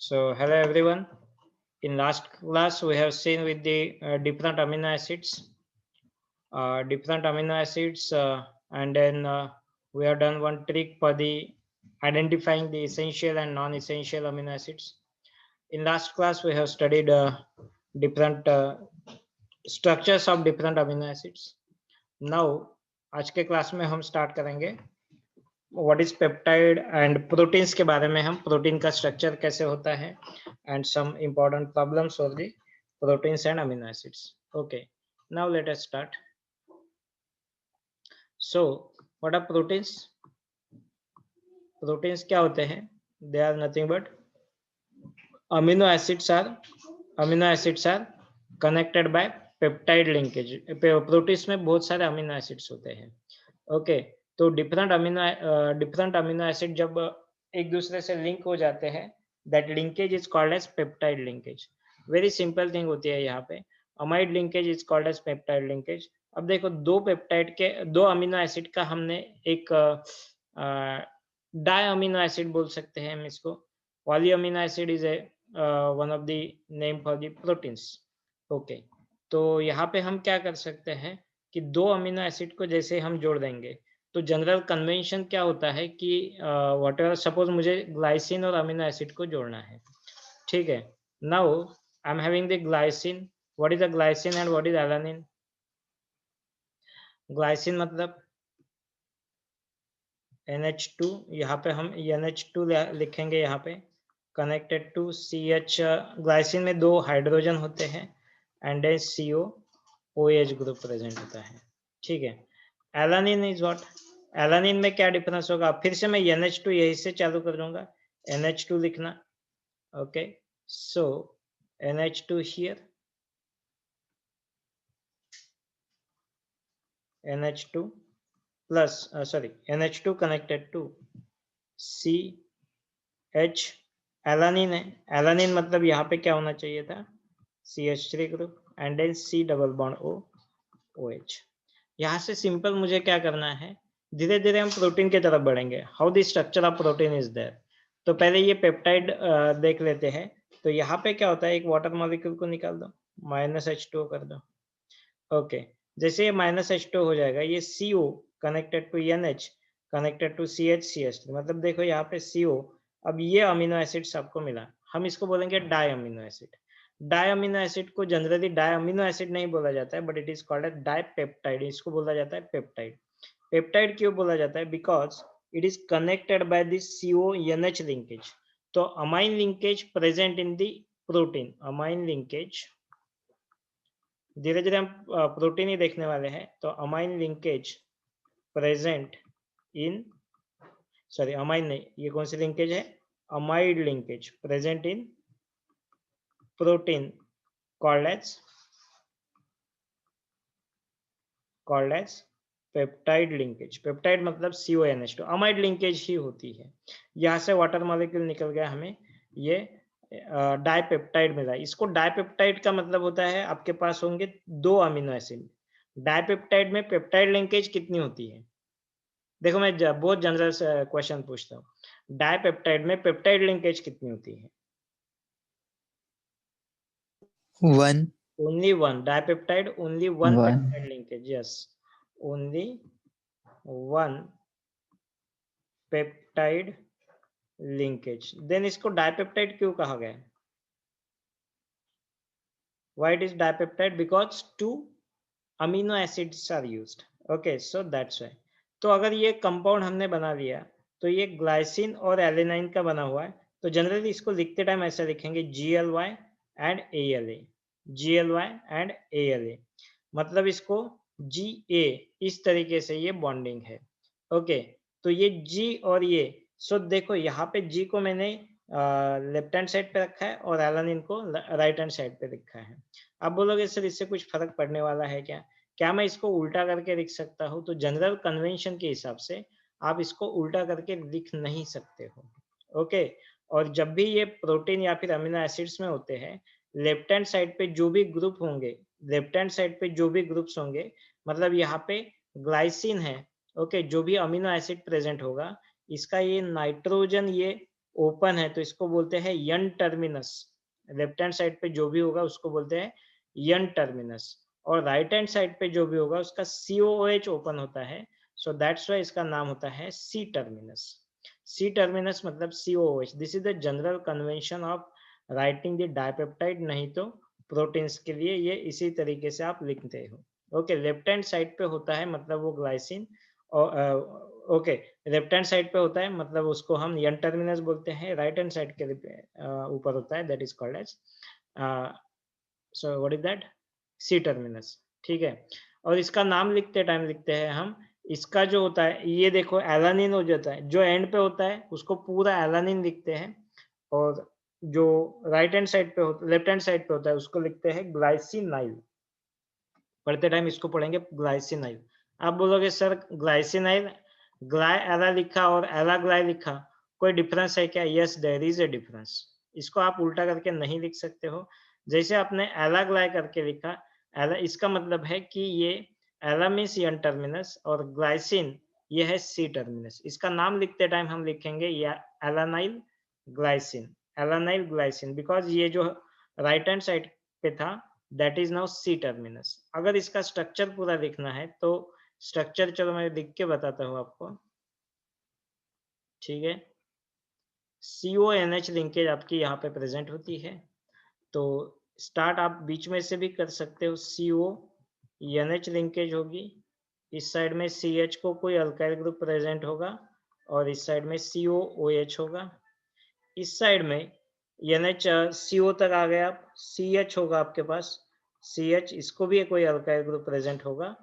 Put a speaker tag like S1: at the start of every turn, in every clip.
S1: So hello everyone. In last class we have seen with the different amino acids, and then we have done one trick for the identifying the essential and non-essential amino acids. In last class we have studied different structures of different amino acids. Now आज के class में हम start करेंगे what is peptide and proteins के बारे में। हम protein का स्ट्रक्चर कैसे होता है and some important problems for the proteins and amino acids. Okay, now let us start. So what are proteins? Proteins क्या होते हैं? They are nothing but amino acids are connected by peptide linkage. Proteins में बहुत सारे amino acids होते हैं। Okay, तो different amino acid जब एक दूसरे से लिंक हो जाते हैं, that linkage is called as peptide linkage. Very simple thing होती है यहाँ पे। Amide linkage is called as peptide linkage. अब देखो, दो अमीनो एसिड का हमने एक डाई अमीनो एसिड बोल सकते हैं हम इसको। Poly amino acid is a one of the name for the proteins. Okay, तो यहाँ पे हम क्या कर सकते हैं कि दो अमीनो एसिड को जैसे हम जोड़ देंगे, तो जनरल कन्वेंशन क्या होता है कि व्हाटएवर, सपोज मुझे ग्लाइसिन और अमीनो एसिड को जोड़ना है, ठीक है। Now I am having the glycine. What is the glycine and what is alanine? Glycine मतलब NH2, यहाँ पे हम NH2 लिखेंगे यहाँ पे, कनेक्टेड टू CH। ग्लाइसिन में दो हाइड्रोजन होते हैं and CO OH group present होता है, ठीक है। Alanine is what? एलानिन में क्या डिफरेंस होगा? फिर से मैं NH2 यही से चालू कर दूंगा, NH2 लिखना। Okay, so NH2 here, NH2 plus NH2 connected to CH। Alanine है, एलानिन मतलब यहाँ पे क्या होना चाहिए था? CH3 group and then C double bond OH। यहाँ से सिंपल मुझे क्या करना है, धीरे धीरे हम प्रोटीन की तरफ बढ़ेंगे। How the structure of protein is there. तो पहले ये पेप्टाइड देख लेते हैं। तो यहाँ पे क्या होता है, एक वाटर मॉलिक्यूल को निकाल दो, -H2O कर दो। ओके, जैसे ये -H2O हो जाएगा, ये CO connected to NH connected to CH मतलब देखो यहाँ पे CO। अब ये अमीनो एसिड्स आपको मिला, हम इसको बोलेंगे di amino acid. Di amino acid को जनरली डाई अमीनो एसिड नहीं बोला जाता है, but it is called as dipeptide. इसको बोला जाता है पेप्टाइड। पेप्टाइड क्यों बोला जाता है? Because it is connected by this CO-NH linkage. तो amine linkage present in the protein, amine linkage, धीरे धीरे हम प्रोटीन ही देखने वाले हैं। तो amine linkage present in, sorry amine नहीं, ये कौन सी लिंकेज है? Amide linkage present in protein called as peptide linkage. Peptide मतलब CONH2, अमाइड लिंकेज ही होती है। यहाँ से वाटर मॉलिक्यूल निकल गया, हमें ये डाइपेप्टाइड मिला। इसको डाइपेप्टाइड का मतलब होता है आपके पास होंगे दो अमीनो एसिड। डाइपेप्टाइड में पेप्टाइड लिंकेज कितनी होती है? देखो, मैं बहुत जनरल क्वेश्चन पूछता हूँ, डाइपेप्टाइड में पेप्टाइड लिंकेज कितनी होती है?
S2: 1.
S1: Only one dipeptide, only one peptide linkage. Yes, only one peptide linkage. Then इसको dipeptide क्यों कहा गया? Why it is dipeptide? Because two amino acids are used. Okay, so that's why. तो अगर ये कंपाउंड हमने बना लिया, तो ये ग्लाइसिन और एलेनाइन का बना हुआ है, तो जनरली इसको लिखते टाइम ऐसा लिखेंगे GLY and ALA, GLY and ALA। मतलब इसको GA, इस तरीके से ये बॉन्डिंग है। ओके, तो ये G और ये, सो देखो यहाँ पे G को मैंने लेफ्ट हैंड साइड पे रखा है और एलानिन को राइट हैंड साइड पे रखा है। अब बोलोगे सर इससे कुछ फर्क पड़ने वाला है क्या? क्या मैं इसको उल्टा करके लिख सकता हूँ? तो जनरल कन्वेंशन के हिसाब से आप इसको उल्टा करके लिख नहीं सकते हो। ओके, और जब भी ये प्रोटीन या फिर अमीनो एसिड्स में होते हैं, लेफ्ट हैंड साइड पे जो भी ग्रुप होंगे, लेफ्ट हैंड साइड पे जो भी ग्रुप्स होंगे, मतलब यहाँ पे ग्लाइसिन है, ओके, जो भी अमीनो एसिड प्रेजेंट होगा, इसका ये नाइट्रोजन ये ओपन है तो इसको बोलते हैं यन टर्मिनस। लेफ्ट हैंड साइड पे जो भी होगा उसको बोलते हैं यन टर्मिनस, और राइट हैंड साइड पे जो भी होगा उसका COOH ओपन होता है, सो दैट्स वाई इसका नाम होता है सी टर्मिनस। सी टर्मिनस मतलब COOH। This is the general convention of writing the dipeptide, नहीं तो प्रोटीन्स के लिए ये इसी तरीके से आप लिखते हो। ओके, लेफ्ट हैंड साइड पे होता है मतलब वो ग्लाइसिन, और ओके लेफ्ट हैंड साइड पे होता है मतलब उसको हम यन टर्मिनस बोलते हैं। राइट हैंड साइड के ऊपर होता है that is called as so what is that, C terminus. ठीक है, और इसका नाम लिखते टाइम लिखते हैं हम, इसका जो होता है ये देखो एलानिन हो जाता है, जो एंड पे होता है उसको पूरा एलानिन लिखते हैं, और जो राइट हैंड साइड पे होता, लेफ्ट हैंड साइड पे होता है उसको लिखते हैं ग्लाइसिनाइल। पढ़ते टाइम इसको पढ़ेंगे ग्लाइसिनाइल। आप बोलोगे सर ग्लाइसिनाइल, ग्लाइ एला लिखा और एला ग्लाई लिखा, कोई डिफरेंस है क्या? Yes there is a difference. इसको आप उल्टा करके नहीं लिख सकते हो। जैसे आपने एला ग्लाई करके लिखा, एला इसका मतलब है कि ये एला मीन्स एन टर्मिनस और ग्लाइसिन ये है सी टर्मिनस। इसका नाम लिखते टाइम हम लिखेंगे या alanyl glycine, alanyl glycine, because ये जो राइट हैंड साइड पे था that is now C terminus. अगर इसका स्ट्रक्चर पूरा लिखना है तो स्ट्रक्चर चलो मैं लिख के बताता हूँ आपको। ठीक है, CONH लिंकेज आपकी यहाँ पे प्रेजेंट होती है, तो स्टार्ट आप बीच में से भी कर सकते हो। CONH लिंकेज होगी, इस साइड में CH को कोई अल्काइल ग्रुप प्रेजेंट होगा और इस साइड में COOH होगा। इस साइड में NH CO तक आ गया, CH होगा आपके पास, CH इसको भी कोई अल्काइल ग्रुप प्रेजेंट होगा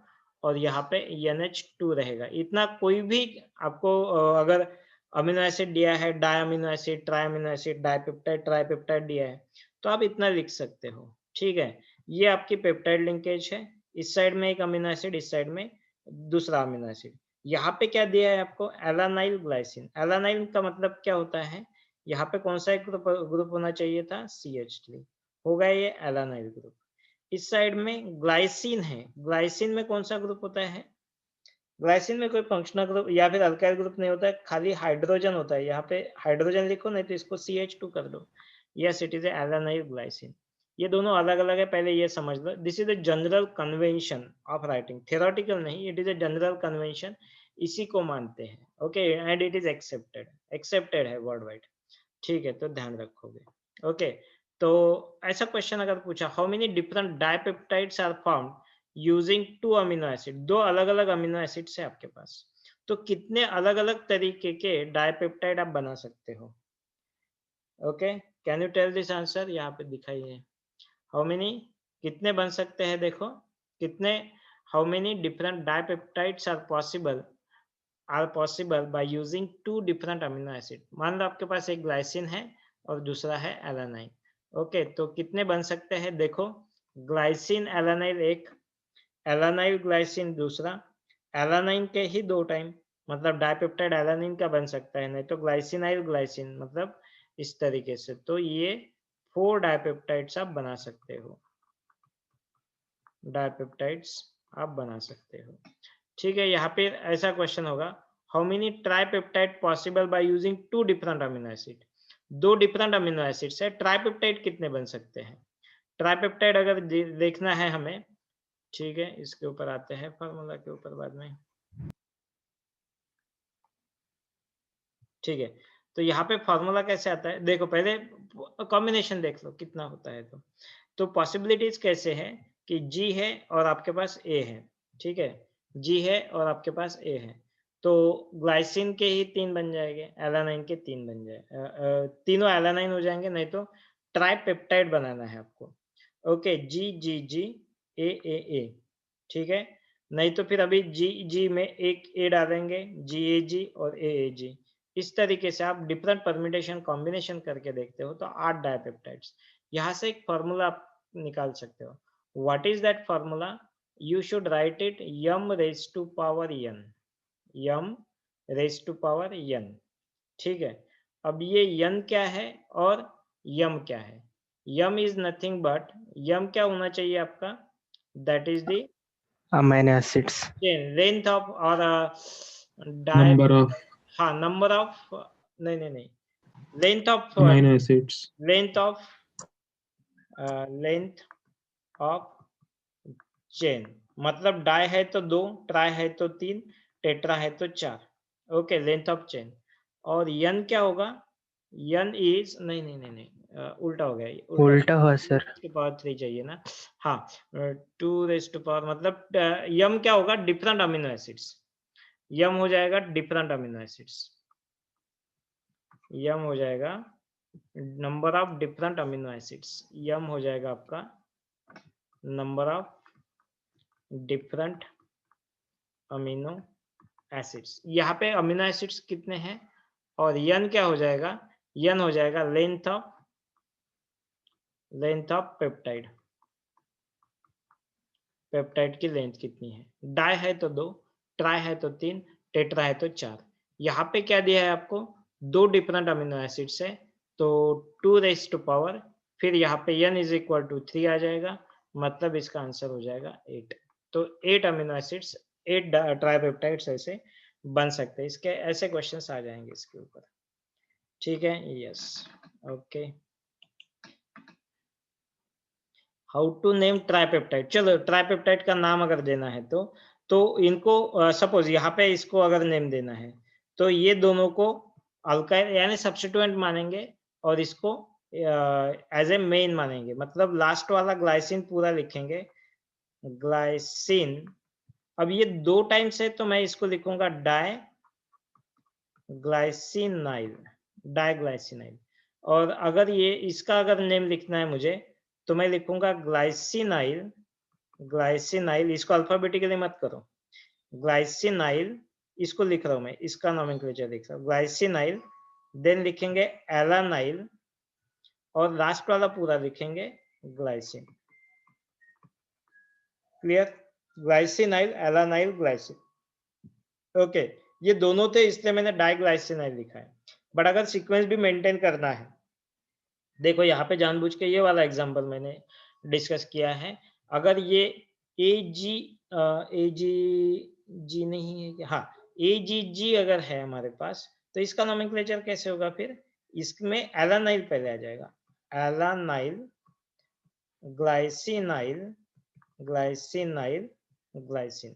S1: और यहाँ पे NH2 रहेगा। इतना कोई भी आपको अगर अमीनो एसिड दिया है, di amino acid, tri amino acid, dipeptide, tripeptide दिया है तो आप इतना लिख सकते हो। ठीक है, ये आपकी पेप्टाइड लिंकेज है, इस साइड में एक अमीनो एसिड, इस साइड में दूसरा अमीनो एसिड। यहाँ पे क्या दिया है आपको? एलानाइल ग्लाइसिन। एलानाइल का मतलब क्या होता है? यहाँ पे कौन सा एक ग्रुप होना चाहिए था? CH3 होगा, ये एलानाइल ग्रुप। इस साइड में ग्लाइसिन है, ग्लाइसिन में कौन सा ग्रुप होता है? ग्लाइसिन में कोई फंक्शनल ग्रुप या फिर अल्काइल ग्रुप नहीं होता है, खाली हाइड्रोजन होता है। यहाँ पे हाइड्रोजन लिखो, नहीं तो इसको CH2 कर दो। Yes it is alanyl glycine. ये दोनों अलग अलग है, पहले ये समझ लो। This is a general convention of writing, theoretical नहीं, it is a general convention, इसी को मानते हैं। Okay, and it is accepted, accepted है वर्ल्ड वाइड। ठीक है, तो ध्यान रखोगे। ओके, तो ऐसा क्वेश्चन अगर पूछा, how many different dipeptides are found using 2 amino acid, 2 अलग अलग अमीनो एसिड है आपके पास, तो कितने अलग अलग तरीके के डाइपेप्टाइड आप बना सकते हो? Okay, can you tell this answer? यहाँ पे दिखाई है हाउ मेनी, कितने बन सकते हैं देखो, कितने, how many different dipeptides are possible by using 2 different amino acid. मान लो आपके पास एक ग्लाइसिन है और दूसरा है एलानाइन। ओके, तो कितने बन सकते हैं देखो, ग्लाइसिन एलानाइल एक, एलानाइल ग्लाइसिन दूसरा, एलानाइन के ही 2 टाइम, मतलब डाइपेप्टाइड एलानाइन का बन सकता है, नहीं तो ग्लाइसिनाइल ग्लाइसिन, मतलब इस तरीके से। तो ये 4 डाइपेप्टाइड्स आप बना सकते हो, डाइपेप्टाइड्स आप बना सकते हो। ठीक है, यहाँ पे ऐसा क्वेश्चन होगा, how many tripeptide possible by using 2 different amino acid. 2 different amino acid से ट्राइपेप्टाइड कितने बन सकते हैं? ट्राइपेप्टाइड अगर देखना है हमें, ठीक है, इसके ऊपर आते हैं, फार्मूला के ऊपर बाद में। ठीक है, तो यहाँ पे फार्मूला कैसे आता है देखो, पहले कॉम्बिनेशन देख लो कितना होता है। तो पॉसिबिलिटीज कैसे है कि G है और आपके पास A है। ठीक है, G है और आपके पास A है, तो ग्लाइसिन के ही 3 बन जाएंगे, एलानाइन के 3 बन जाए, तीनों एलानाइन हो जाएंगे, नहीं तो ट्राइपेप्टाइड बनाना है आपको। Okay, G A A A, ठीक है, नहीं तो फिर अभी G में एक A डालेंगे, GAG और AAG। इस तरीके से आप डिफरेंट परम्यूटेशन कॉम्बिनेशन करके देखते हो तो 8 डाइपेप्टाइड्स। यहाँ से एक फॉर्मूला आप निकाल सकते हो। What is that formula? You should write it m raised to power n, m raised to power n। ठीक है, अब ये n क्या है और m क्या है? m is nothing but, m क्या होना चाहिए आपका? That is the
S2: amino acids,
S1: length of और
S3: number of
S1: हाँ नंबर ऑफ, नहीं नहीं नहीं, length of
S3: amino acids,
S1: length of chain, मतलब डाई है तो 2, ट्राई है तो 3, टेट्रा है तो 4। Okay, length of chain. और n क्या होगा? n इज नहीं नहीं नहीं नहीं उल्टा हो गया,
S2: उल्टा हुआ सर।
S1: पावर 3 चाहिए ना। हाँ, 2 रेज़ टू पावर मतलब m क्या होगा? Different amino acids. m हो जाएगा डिफरेंट अमीनो एसिड्स, m हो जाएगा number of different amino acids, m हो जाएगा आपका number of different amino acids. यहाँ पे अमीनो एसिड्स कितने हैं? और n क्या हो जाएगा? n हो जाएगा लेंथ ऑफ पेप्टाइड। पेप्टाइड की लेंथ कितनी है? डाई है तो 2, ट्राई है तो 3, टेट्रा है तो 4। यहाँ पे क्या दिया है आपको? 2 डिफरेंट अमीनो एसिड्स है, तो 2 रेज़ टू पावर, फिर यहाँ पे n इज इक्वल टू 3 आ जाएगा, मतलब इसका आंसर हो जाएगा 8। तो 8 अमीनो एसिड्स, 8 ट्राइपेप्टाइड्स ऐसे बन सकते हैं। इसके ऐसे क्वेश्चंस आ जाएंगे इसके ऊपर। ठीक है, yes, okay. How to name tripeptide. चलो, ट्राइपेप्टाइड का नाम अगर देना है तो इनको सपोज यहाँ पे इसको अगर नेम देना है तो ये दोनों को अल्काइल यानी सब्स्टिट्यूएंट मानेंगे और इसको एज ए मेन मानेंगे, मतलब लास्ट वाला ग्लाइसिन पूरा लिखेंगे, ग्लाइसिन। अब ये 2 टाइम्स है तो मैं इसको लिखूंगा डाई ग्लाइसिनाइल, डाइग्लाइसिनाइल। और अगर ये इसका अगर नेम लिखना है मुझे तो मैं लिखूंगा ग्लाइसिनाइल, ग्लाइसिनाइल। इसको अल्फाबेटिकली मत करो, ग्लाइसिनाइल इसको लिख रहा हूं मैं, इसका नोमेनक्लेचर लिख रहा हूं, ग्लाइसिनाइल। देन लिखेंगे एलानाइल और लास्ट वाला पूरा लिखेंगे ग्लाइसिन। क्लियर? ग्लाइसिनाइल, एलानाइल, ग्लाइसिन। ओके, ये दोनों थे इसलिए मैंने डाइग्लाइसिनाइल लिखा है। बट अगर सीक्वेंस भी मेंटेन करना है, देखो यहाँ पे जानबूझ के ये वाला एग्जांपल मैंने डिस्कस किया है। अगर ये जी नहीं है, हाँ AGG अगर है हमारे पास, तो इसका नोमेनक्लेचर कैसे होगा फिर? इसमें एलानाइल पहले आ जाएगा, एलानाइल, ग्लाइसिनाइल, ग्लाइसिनाइल, ग्लाइसिन।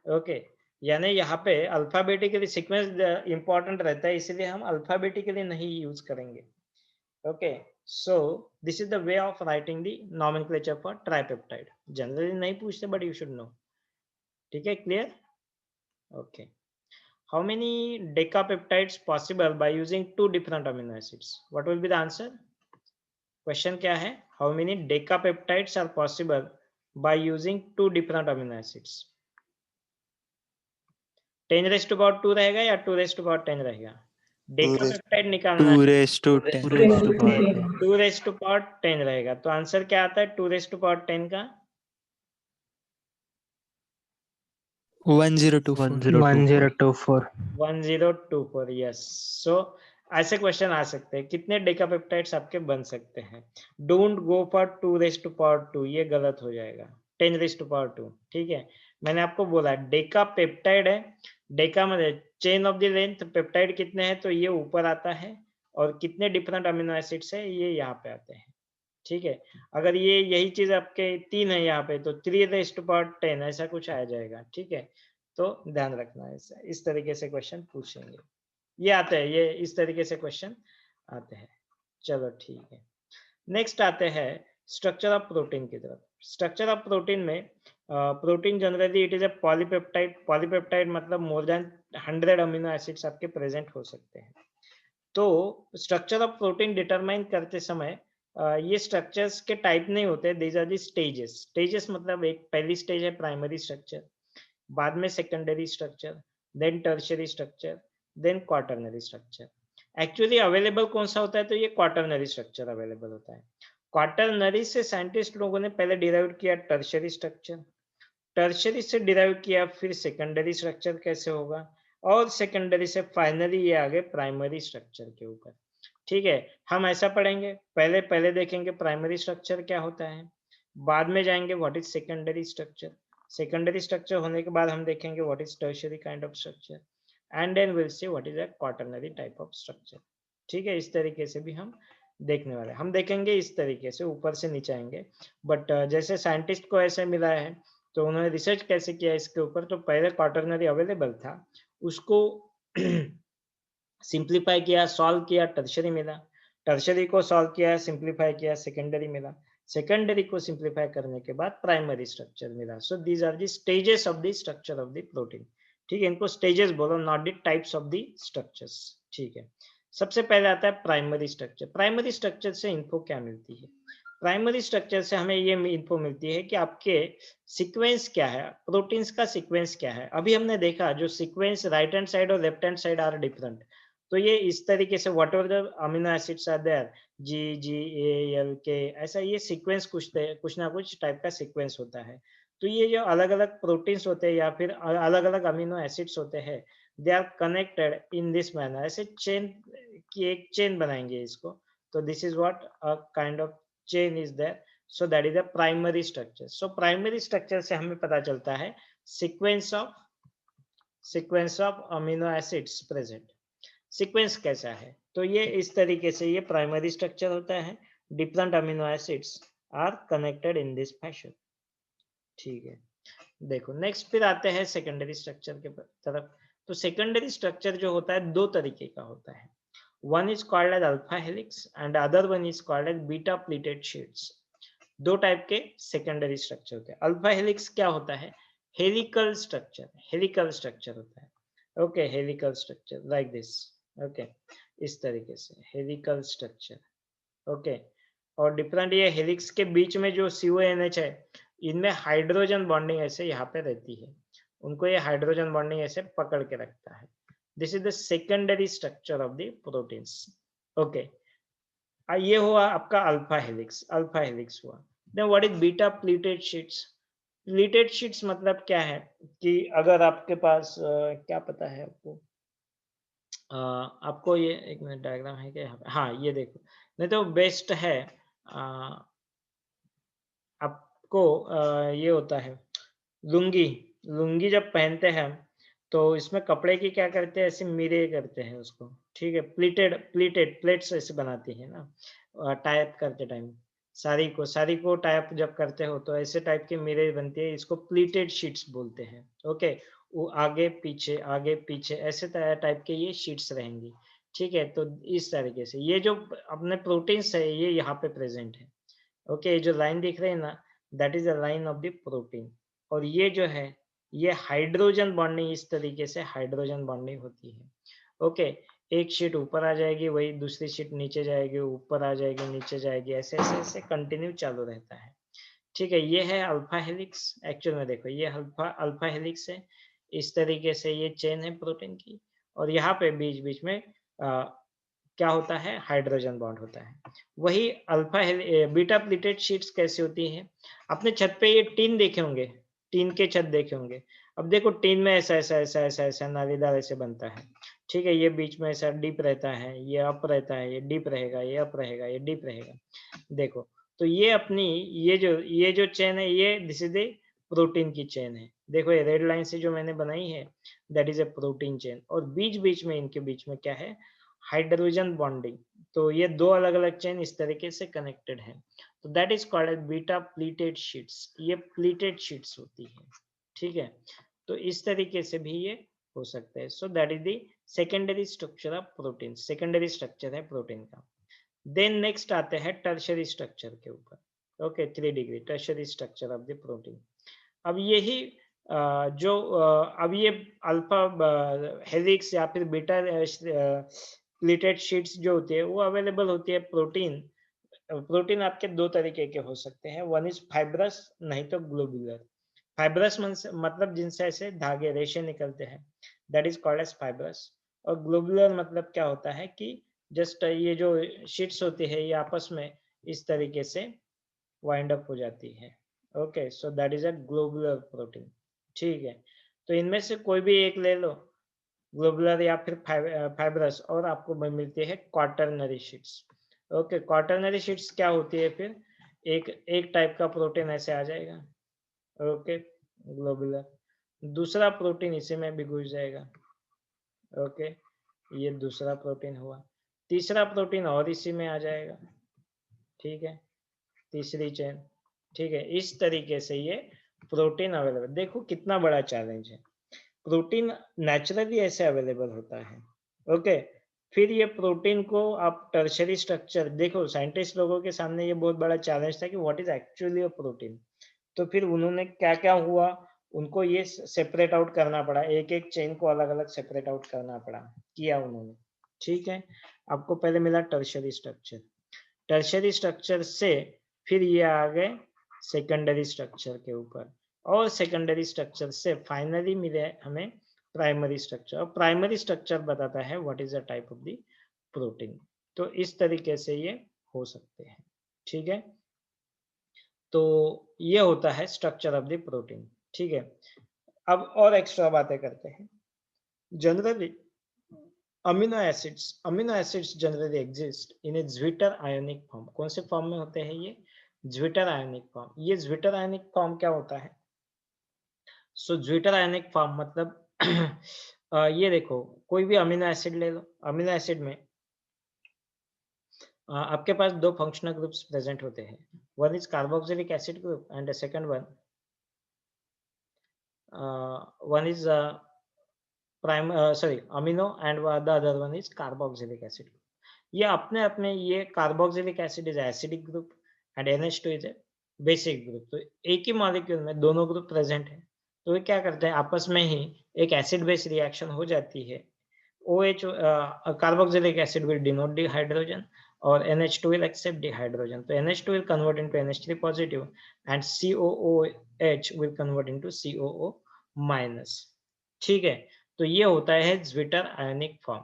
S1: ओके, यानी यहाँ पे अल्फाबेटिकली सीक्वेंस इंपॉर्टेंट रहता है, इसलिए हम अल्फाबेटिकली नहीं यूज करेंगे। Okay, so this is the way of writing the nomenclature for tripeptide. Generally नहीं पूछते बट यू शुड नो। ठीक है, clear? Okay, how many decapeptides possible by using 2 different amino acids? What will be the answer? Question क्या है? How many decapeptides are possible by using 2 different amino acids? 10 raise to power 2 रहेगा या 2 raise to power 10 रहेगा? डेकापेप्टाइड निकालना है
S3: 2 raised to 10.
S1: 2 raise to power 10 रहेगा, तो answer क्या आता है 2 रेज़ टू पावर 10 का?
S3: 1024.
S1: 1024, यस। सो ऐसे क्वेश्चन आ सकते हैं, कितने डेकापेप्टाइड्स आपके बन सकते हैं? Don't go for 2 raise to power 2, ये गलत हो जाएगा। 10 रेज़ टू पावर 2, ठीक है? मैंने आपको बोला डेकापेप्टाइड है, डेका मतलब chain of the length, peptide कितने हैं तो ये ऊपर आता है, और कितने डिफरेंट अमीनो एसिड्स है ये यहाँ पे आते हैं। ठीक है, अगर ये यही चीज आपके 3 है यहाँ पे तो 3 रेज़ टू पावर 10 ऐसा कुछ आ जाएगा। ठीक है, तो ध्यान रखना है, इस तरीके से क्वेश्चन पूछेंगे, ये आते हैं, ये इस तरीके से क्वेश्चन आते हैं। चलो ठीक है, नेक्स्ट आते हैं स्ट्रक्चर ऑफ प्रोटीन की तरफ। स्ट्रक्चर ऑफ प्रोटीन में protein generally it is a polypeptide. Polypeptide मतलब मोर देन 100 अमीनो एसिड्स आपके प्रेजेंट हो सकते हैं। तो स्ट्रक्चर ऑफ प्रोटीन डिटरमाइन करते समय ये स्ट्रक्चर्स के टाइप नहीं होते, these are the stages. Stages मतलब एक पहली स्टेज है प्राइमरी स्ट्रक्चर, बाद में secondary structure, then tertiary structure, then quaternary structure. Actually available कौन सा होता है तो ये क्वाटरनरी स्ट्रक्चर अवेलेबल होता है। क्वाटरनरी से साइंटिस्ट लोगों ने पहले डिराइव किया टर्शियरी स्ट्रक्चर, टर्शियरी से डिराइव किया फिर सेकेंडरी स्ट्रक्चर कैसे होगा, और सेकेंडरी से फाइनली ये आगे प्राइमरी स्ट्रक्चर के ऊपर। ठीक है, हम ऐसा पढ़ेंगे, पहले देखेंगे प्राइमरी स्ट्रक्चर क्या होता है, बाद में जाएंगे what is secondary structure, secondary structure होने के बाद हम देखेंगे what is tertiary kind of structure, and then will see what is a quaternary type of structure. ठीक है, इस तरीके से भी हम देखने वाले, हम देखेंगे इस तरीके से ऊपर से नीचे आएंगे। बट जैसे साइंटिस्ट को ऐसे मिला है तो उन्होंने रिसर्च कैसे किया इसके ऊपर, तो पहले क्वाटरनरी अवेलेबल था, उसको सिंप्लीफाई किया, सॉल्व किया, टर्शरी मिला, टर्शरी को सॉल्व किया, सिंप्लीफाई किया, सेकेंडरी मिला, सेकेंडरी को सिंप्लीफाई करने के बाद प्राइमरी स्ट्रक्चर मिला। So these are the stages of the structure of the protein. ठीक है, इनको स्टेजेस बोलो, not the types of the structures. ठीक है, सबसे पहले आता है प्राइमरी स्ट्रक्चर। प्राइमरी स्ट्रक्चर से इन्फो क्या मिलती है? प्राइमरी स्ट्रक्चर से हमें ये इन्फो मिलती है कि आपके सीक्वेंस क्या है, प्रोटीन्स का सीक्वेंस क्या है। अभी हमने देखा जो सीक्वेंस राइट हैंड साइड और left hand side are different, तो ये इस तरीके से whatever the amino acids are there, GGALK, ऐसा ये सीक्वेंस कुछ ना कुछ टाइप का सीक्वेंस होता है। तो ये जो अलग अलग प्रोटीन्स होते हैं या फिर अलग अलग अमीनो एसिड्स होते हैं, they are connected in this manner, ऐसे चेन की एक चेन बनाएंगे इसको। तो this is what a kind of chain is there, so that is the primary structure. So primary structure से हमें पता चलता है sequence of amino acids present. Sequence कैसा है, तो ये इस तरीके से ये प्राइमरी स्ट्रक्चर होता है, different amino acids are connected in this fashion. ठीक है, देखो नेक्स्ट फिर आते हैं सेकेंडरी स्ट्रक्चर के तरफ। तो सेकेंडरी स्ट्रक्चर जो होता है दो तरीके का होता है, one is called as alpha helix and other one is called as beta pleated sheets. दो टाइप के सेकेंडरी स्ट्रक्चर होते हैं। अल्फा हेलिक्स क्या होता है? हेलिकल स्ट्रक्चर, हेलिकल स्ट्रक्चर होता है। Okay, helical structure like this. Okay, इस तरीके से हेलिकल स्ट्रक्चर। ओके, और डिफरेंट ये हेलिक्स के बीच में जो CONH है, इनमें हाइड्रोजन बॉन्डिंग ऐसे यहाँ पे रहती है, उनको ये हाइड्रोजन बॉन्डिंग ऐसे पकड़ के रखता है। This is the secondary structure of the proteins. Okay, ये हुआ आपका अल्फा हेलिक्स, अल्फा हेलिक्स हुआ। Then what is beta pleated sheets? Pleated sheets मतलब क्या है कि अगर आपके पास क्या पता है आपको, आपको ये एक मिनट, डायग्राम है क्या यहाँ पे? हाँ, ये देखो, नहीं तो बेस्ट है आपको ये होता है लुंगी। लुंगी जब पहनते हैं हम, तो इसमें कपड़े की क्या करते हैं, ऐसे मिरे करते हैं उसको। ठीक है, प्लीटेड प्लेट्स ऐसे बनाती है ना टाई अप करते टाइम। साड़ी को टाई अप जब करते हो तो ऐसे टाइप की मिरे बनती है, इसको प्लीटेड शीट्स बोलते हैं। ओके, वो आगे पीछे ऐसे टाइप के ये शीट्स रहेंगी। ठीक है, तो इस तरीके से ये जो अपने प्रोटीन्स है ये यहाँ पे प्रेजेंट है। ओके, जो लाइन दिख रही है ना, that is a line of the protein. और ये जो है, ये हाइड्रोजन बॉन्डिंग, इस तरीके से हाइड्रोजन बॉन्डिंग होती है। ओके, एक शीट ऊपर आ जाएगी, वही दूसरी शीट नीचे जाएगी, ऊपर आ जाएगी, नीचे जाएगी, ऐसे ऐसे ऐसे कंटिन्यू चालू रहता है। ठीक है, ये है अल्फा हेलिक्स। एक्चुअल में देखो, ये अल्फा हेलिक्स है, इस तरीके से ये चेन है प्रोटीन की, और यहाँ पे बीच बीच में क्या होता है, हाइड्रोजन बॉन्ड होता है। वही बीटा प्लीटेड शीट्स कैसे होती है? अपने छत पे ये टीन देखे होंगे, टीन के छत देखे होंगे। अब देखो टीन में ऐसा ऐसा ऐसा ऐसा ऐसा नालीदार ऐसे बनता है। ठीक है, ये बीच में ऐसा डीप रहता है, ये अप रहता है, ये डीप रहेगा, ये अप रहेगा, ये डीप रहेगा। देखो, तो ये अपनी ये जो चेन है, ये दिस इज द प्रोटीन की चेन है। देखो, ये रेड लाइन से जो मैंने बनाई है, that is a protein chain, और बीच बीच में इनके बीच में क्या है, हाइड्रोजन बॉन्डिंग। तो ये दो अलग अलग चेन इस तरीके से कनेक्टेड है, तो that is called as beta pleated sheets. ये प्लीटेड शीट्स होती है। ठीक है, तो इस तरीके से भी ये हो सकता है। सो that is the secondary structure of protein, secondary structure है प्रोटीन का। देन नेक्स्ट आते हैं टर्शरी स्ट्रक्चर के ऊपर। Okay, 3 degree tertiary structure of the protein. अब यही अब ये अल्फा हेलिक्स या फिर बीटा प्लीटेड शीट्स जो होती है वो अवेलेबल होती है प्रोटीन। प्रोटीन आपके दो तरीके के हो सकते हैं, वन इज फाइब्रस, नहीं तो ग्लोबुलर। फाइब्रस मतलब जिनसे ऐसे धागे रेशे निकलते हैं, that is called as fibrous. और ग्लोबुलर मतलब क्या होता है कि जस्ट ये जो शीट्स होती है ये आपस में इस तरीके से वाइंड अप हो जाती है। Okay, so that is a globular protein. ठीक है, तो इनमें से कोई भी एक ले लो, ग्लोबुलर या फिर फाइब्रस, और आपको मिलती है quaternary sheets. Okay, quaternary sheets क्या होती है फिर, एक एक टाइप का प्रोटीन ऐसे आ जाएगा। ओके, ग्लोबुलर, दूसरा प्रोटीन इसी में भी घुस जाएगा। ओके, ये दूसरा प्रोटीन हुआ। तीसरा प्रोटीन और इसी में आ जाएगा, ठीक है, तीसरी चेन, ठीक है। इस तरीके से ये प्रोटीन अवेलेबल, देखो कितना बड़ा चैलेंज है। प्रोटीन नेचुरली ऐसे अवेलेबल होता है, ओके। फिर ये प्रोटीन को आप टर्शरी स्ट्रक्चर देखो, साइंटिस्ट लोगों के सामने ये बहुत बड़ा चैलेंज था कि what is actually a protein. तो फिर उन्होंने क्या-क्या हुआ, उनको ये सेपरेट आउट करना पड़ा, एक-एक चेन को अलग-अलग सेपरेट आउट करना पड़ा, किया उन्होंने, ठीक है। आपको पहले मिला टर्शरी स्ट्रक्चर, टर्शरी स्ट्रक्चर से फिर ये आ गए सेकेंडरी स्ट्रक्चर के ऊपर, और सेकेंडरी स्ट्रक्चर से फाइनली मिले हमें प्राइमरी स्ट्रक्चर, और प्राइमरी स्ट्रक्चर बताता है what is the type of the protein. तो इस तरीके से ये हो सकते हैं, ठीक है। तो ये होता है स्ट्रक्चर ऑफ द प्रोटीन, ठीक है। अब और एक्स्ट्रा बातें करते हैं। Generally amino acids generally exist in A zwitter ionic form. कौन से फॉर्म में होते हैं ये? Zwitter ionic form. ये ज्विटर आयोनिक फॉर्म क्या होता है? सो ज्विटर आयोनिक फॉर्म मतलब ये देखो, कोई भी अमीनो एसिड ले लो, अमीनो एसिड में आपके पास दो फंक्शनल ग्रुप्स प्रेजेंट होते हैं। One is carboxylic acid group and the second one is amino and the other one is carboxylic acid. ये अपने अपने, ये carboxylic acid is acidic group and NH2 is a basic group. तो एक ही molecule में दोनों ग्रुप प्रेजेंट है, तो ये क्या करते हैं, आपस में ही एक एसिड बेस रिएक्शन हो जाती है। OH carboxylic acid will denote the hydrogen or NH2 will accept the hydrogen. So NH2 will convert into NH3 positive and COOH will convert into COO minus. ठीक है, तो ये होता है ज्विटर आयोनिक फॉर्म।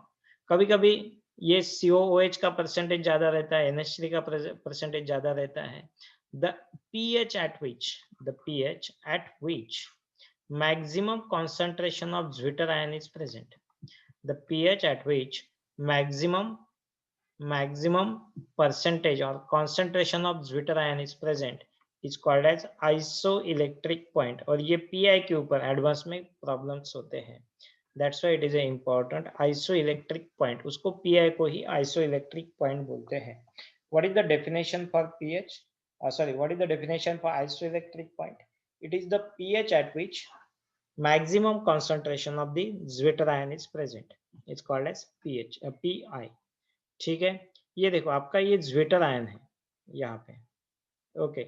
S1: कभी कभी ये COOH का परसेंटेज ज्यादा रहता है, NH3 का परसेंटेज ज्यादा रहता है। The pH at which maximum concentration of zwitter ion is present. The pH at which maximum percentage or concentration of zwitter ion is present is called as isoelectric point। और ये PI के ऊपर advance में problems होते हैं, that's why it is a important isoelectric point। उसको PI को ही isoelectric point बोलते हैं। What is the definition for pH? What is the definition for isoelectric point? It is the pH at which maximum concentration of the zwitter ion is present, it's called as pH, PI। ठीक है, ये देखो आपका ये zwitter ion है यहाँ पे, okay.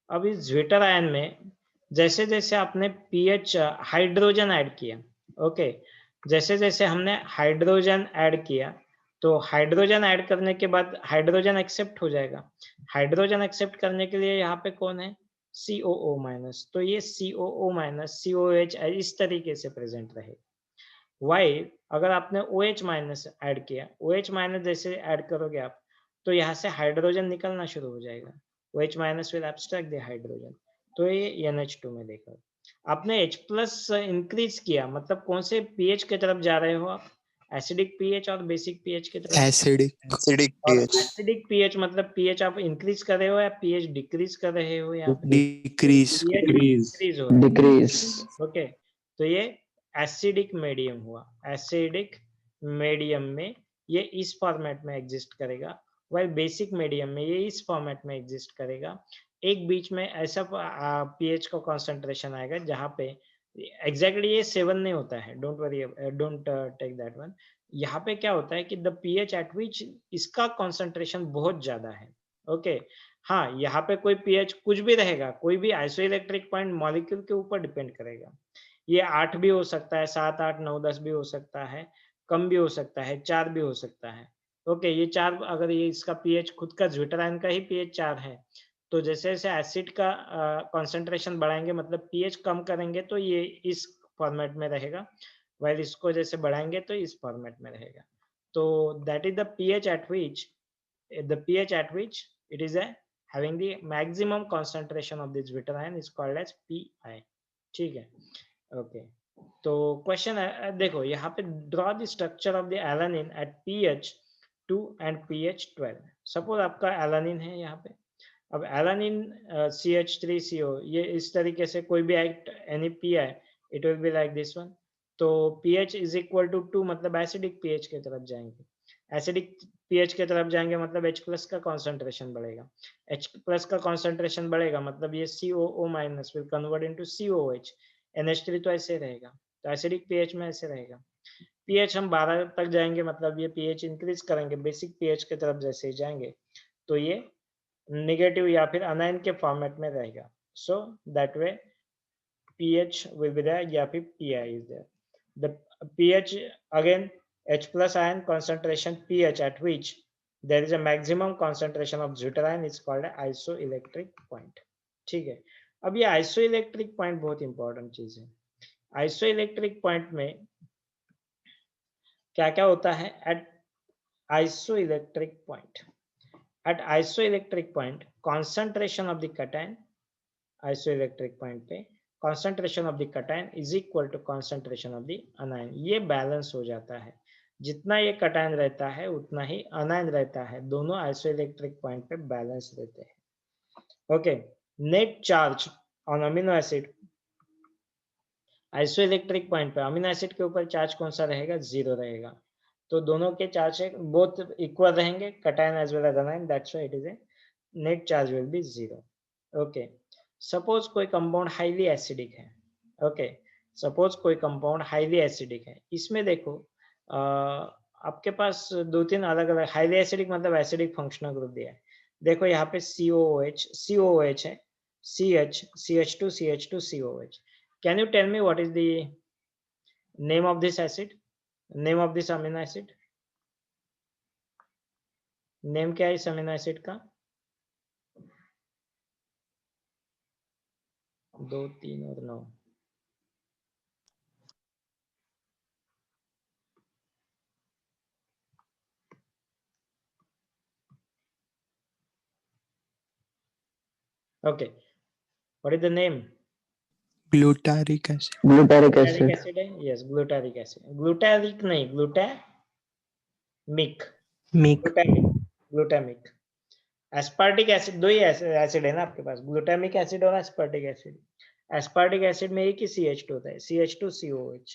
S1: अब इस ज्विटर आयन में जैसे जैसे आपने पीएच हाइड्रोजन ऐड किया, ओके, जैसे जैसे हमने हाइड्रोजन ऐड किया, तो हाइड्रोजन ऐड करने के बाद हाइड्रोजन एक्सेप्ट हो जाएगा। हाइड्रोजन एक्सेप्ट करने के लिए यहाँ पे कौन है? COO minus. तो ये COO माइनस COH इस तरीके से प्रेजेंट रहेगा। वाइल अगर आपने OH माइनस ऐड किया, OH माइनस जैसे ऐड करोगे आप, तो यहाँ से हाइड्रोजन निकलना शुरू हो जाएगा। OH minus will abstract the hydrogen, तो ये NH2 में देखा। आपने H प्लस इंक्रीज किया, मतलब कौन से पीएच की तरफ जा रहे हो आप? एसिडिक पीएच और बेसिक पीएच की तरफ।
S3: Acidic
S1: और
S3: pH.
S1: एसिडिक पीएच मतलब पीएच आप इंक्रीज कर रहे हो या पीएच डिक्रीज कर रहे हो? यहाँ पे
S3: Decrease.
S1: पीएच डिक्रीज हो रहा है,
S2: Decrease.
S1: ओके। तो ये एसिडिक मीडियम हुआ। एसिडिक मीडियम में ये इस फॉर्मेट में एग्जिस्ट करेगा, वाइल बेसिक मीडियम में ये इस फॉर्मेट में एग्जिस्ट करेगा। एक बीच में ऐसा पीएच का कंसंट्रेशन आएगा जहाँ पे एग्जैक्टली ये 7 नहीं होता है, don't worry, don't take that one. यहाँ पे क्या होता है कि द पीएच एट विच इसका कंसंट्रेशन बहुत ज्यादा है, ओके। हाँ, यहाँ पे कोई पीएच कुछ भी रहेगा, कोई भी आइसोइलेक्ट्रिक पॉइंट मॉलिक्यूल के ऊपर डिपेंड करेगा। ये 8 भी हो सकता है, 7, 8, 9, 10 भी हो सकता है, कम भी हो सकता है, 4 भी हो सकता है, ओके। ये 4 अगर ये इसका पीएच खुद का ज्विटर आयन का ही पीएच 4 है, तो जैसे जैसे एसिड का कंसंट्रेशन बढ़ाएंगे मतलब पीएच कम करेंगे तो ये इस फॉर्मेट में रहेगा, वाइल इसको जैसे बढ़ाएंगे तो इस फॉर्मेट में रहेगा। तो that is the pH at which it is having the maximum concentration of this zwitter ion is called as PI। ठीक है, ओके। तो क्वेश्चन देखो यहाँ पे, draw the structure of the alanine at pH 2 and pH 12। Suppose आपका alanine है यहाँ पे। अब एलानिन CH3CO ये इस तरीके से कोई भी act any PI, it will be like this one. तो pH इज इक्वल टू 2 मतलब एसिडिक pH की तरफ जाएंगे। एसिडिक pH की तरफ जाएंगे मतलब H प्लस का कॉन्सेंट्रेशन बढ़ेगा। H प्लस का कॉन्सेंट्रेशन बढ़ेगा मतलब ये COO minus will convert into COH। NH3 तो ऐसे रहेगा, तो एसिडिक pH में ऐसे रहेगा। pH हम 12 तक जाएंगे मतलब ये pH इंक्रीज करेंगे, बेसिक pH की तरफ जैसे ही जाएंगे तो ये नेगेटिव या फिर अनायन के फॉर्मेट में रहेगा। So that way pH will be there या फिर Pi is there. The pH again H plus ion concentration pH at which there is a maximum concentration of deuterion is called isoelectric point. ठीक है, अब ये isoelectric point बहुत important चीज है। isoelectric point में क्या क्या होता है? At isoelectric point, at isoelectric point concentration of the cation, isoelectric point पे concentration of the cation is equal to concentration of the anion, ये बैलेंस हो जाता है। जितना ये कटायन रहता है उतना ही अनायन रहता है, दोनों आइसोइलेक्ट्रिक पॉइंट पे बैलेंस रहते हैं। Okay, net charge on amino acid, isoelectric point पे अमीनो एसिड के ऊपर चार्ज कौन सा रहेगा? 0 रहेगा। तो दोनों के चार्ज बोथ इक्वल रहेंगे, cation as well as anion, that's why it is a net charge will be 0। Okay, suppose कोई कंपाउंड हाईली एसिडिक है। ओके, सपोज कोई कंपाउंड हाईली एसिडिक है, इसमें देखो आपके पास दो तीन अलग अलग हाईली एसिडिक मतलब एसिडिक फंक्शनल ग्रुप दिया है। देखो यहाँ पे COOH है, CH, CH2, CH2, COH। Can you tell me what is the name of this acid? Name of this amino acid? Name क्या है इस अमीनो एसिड का? 2, 3 और 9। Okay, what is the name?
S3: Glutaric acid.
S2: Glutaric
S1: Glutaric
S2: acid.
S1: acid है, yes, glutaric acid। glutaric नहीं, glutamic,
S3: Mic.
S1: glutamic। Aspartic acid, दो ही acid है ना आपके पास, ग्लूटामिक एसिड और एस्पार्टिक एसिड। एस्पार्टिक एसिड में एक ही CH2 होता है, CH2COH,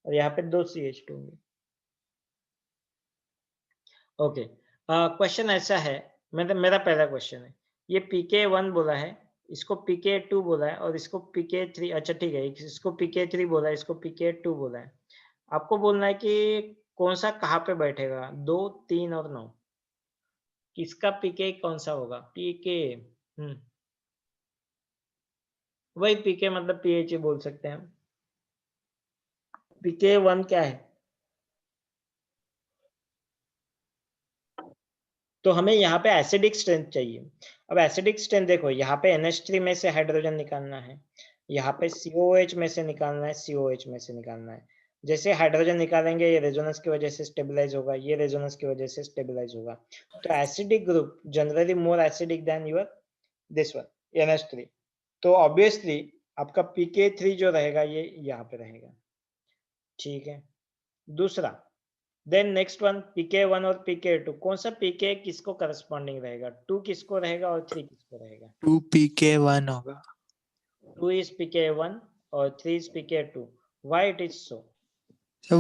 S1: और यहाँ पे 2 CH2 होंगे। ओके, क्वेश्चन ऐसा है, मेरा पहला क्वेश्चन है, ये pK1 बोला है, इसको pK2 बोला है और इसको pK3, अच्छा ठीक है, इसको pK3 बोला है, इसको pK2 बोला है। आपको बोलना है कि कौन सा कहाँ पे बैठेगा, 2, 3 और 9, किसका pK कौन सा होगा? pK वही pK मतलब pH ही बोल सकते हैं हम। pK1 क्या है? तो हमें यहाँ पे एसिडिक स्ट्रेंथ चाहिए। अब एसिडिक स्ट्रेंथ देखो, यहाँ पे NH3 में से हाइड्रोजन निकालना है, यहाँ पे COH में से निकालना है, COH में से निकालना है। जैसे हाइड्रोजन निकालेंगे ये रेजोनेंस की वजह से स्टेबलाइज होगा, ये रेजोनेंस की वजह से स्टेबलाइज होगा। तो acidic group generally more acidic then your this one NH3, तो ऑब्वियसली आपका pK3 जो रहेगा ये यहाँ पे रहेगा। ठीक है, दूसरा, देन नेक्स्ट वन pK1 और pK2, कौन सा pK किसको करस्पॉन्डिंग रहेगा? 2 किसको रहेगा और 3 किसको रहेगा?
S3: 2 pK1 होगा।
S1: 2 is pK1 और 3 is pK2। Why it is so?
S3: तो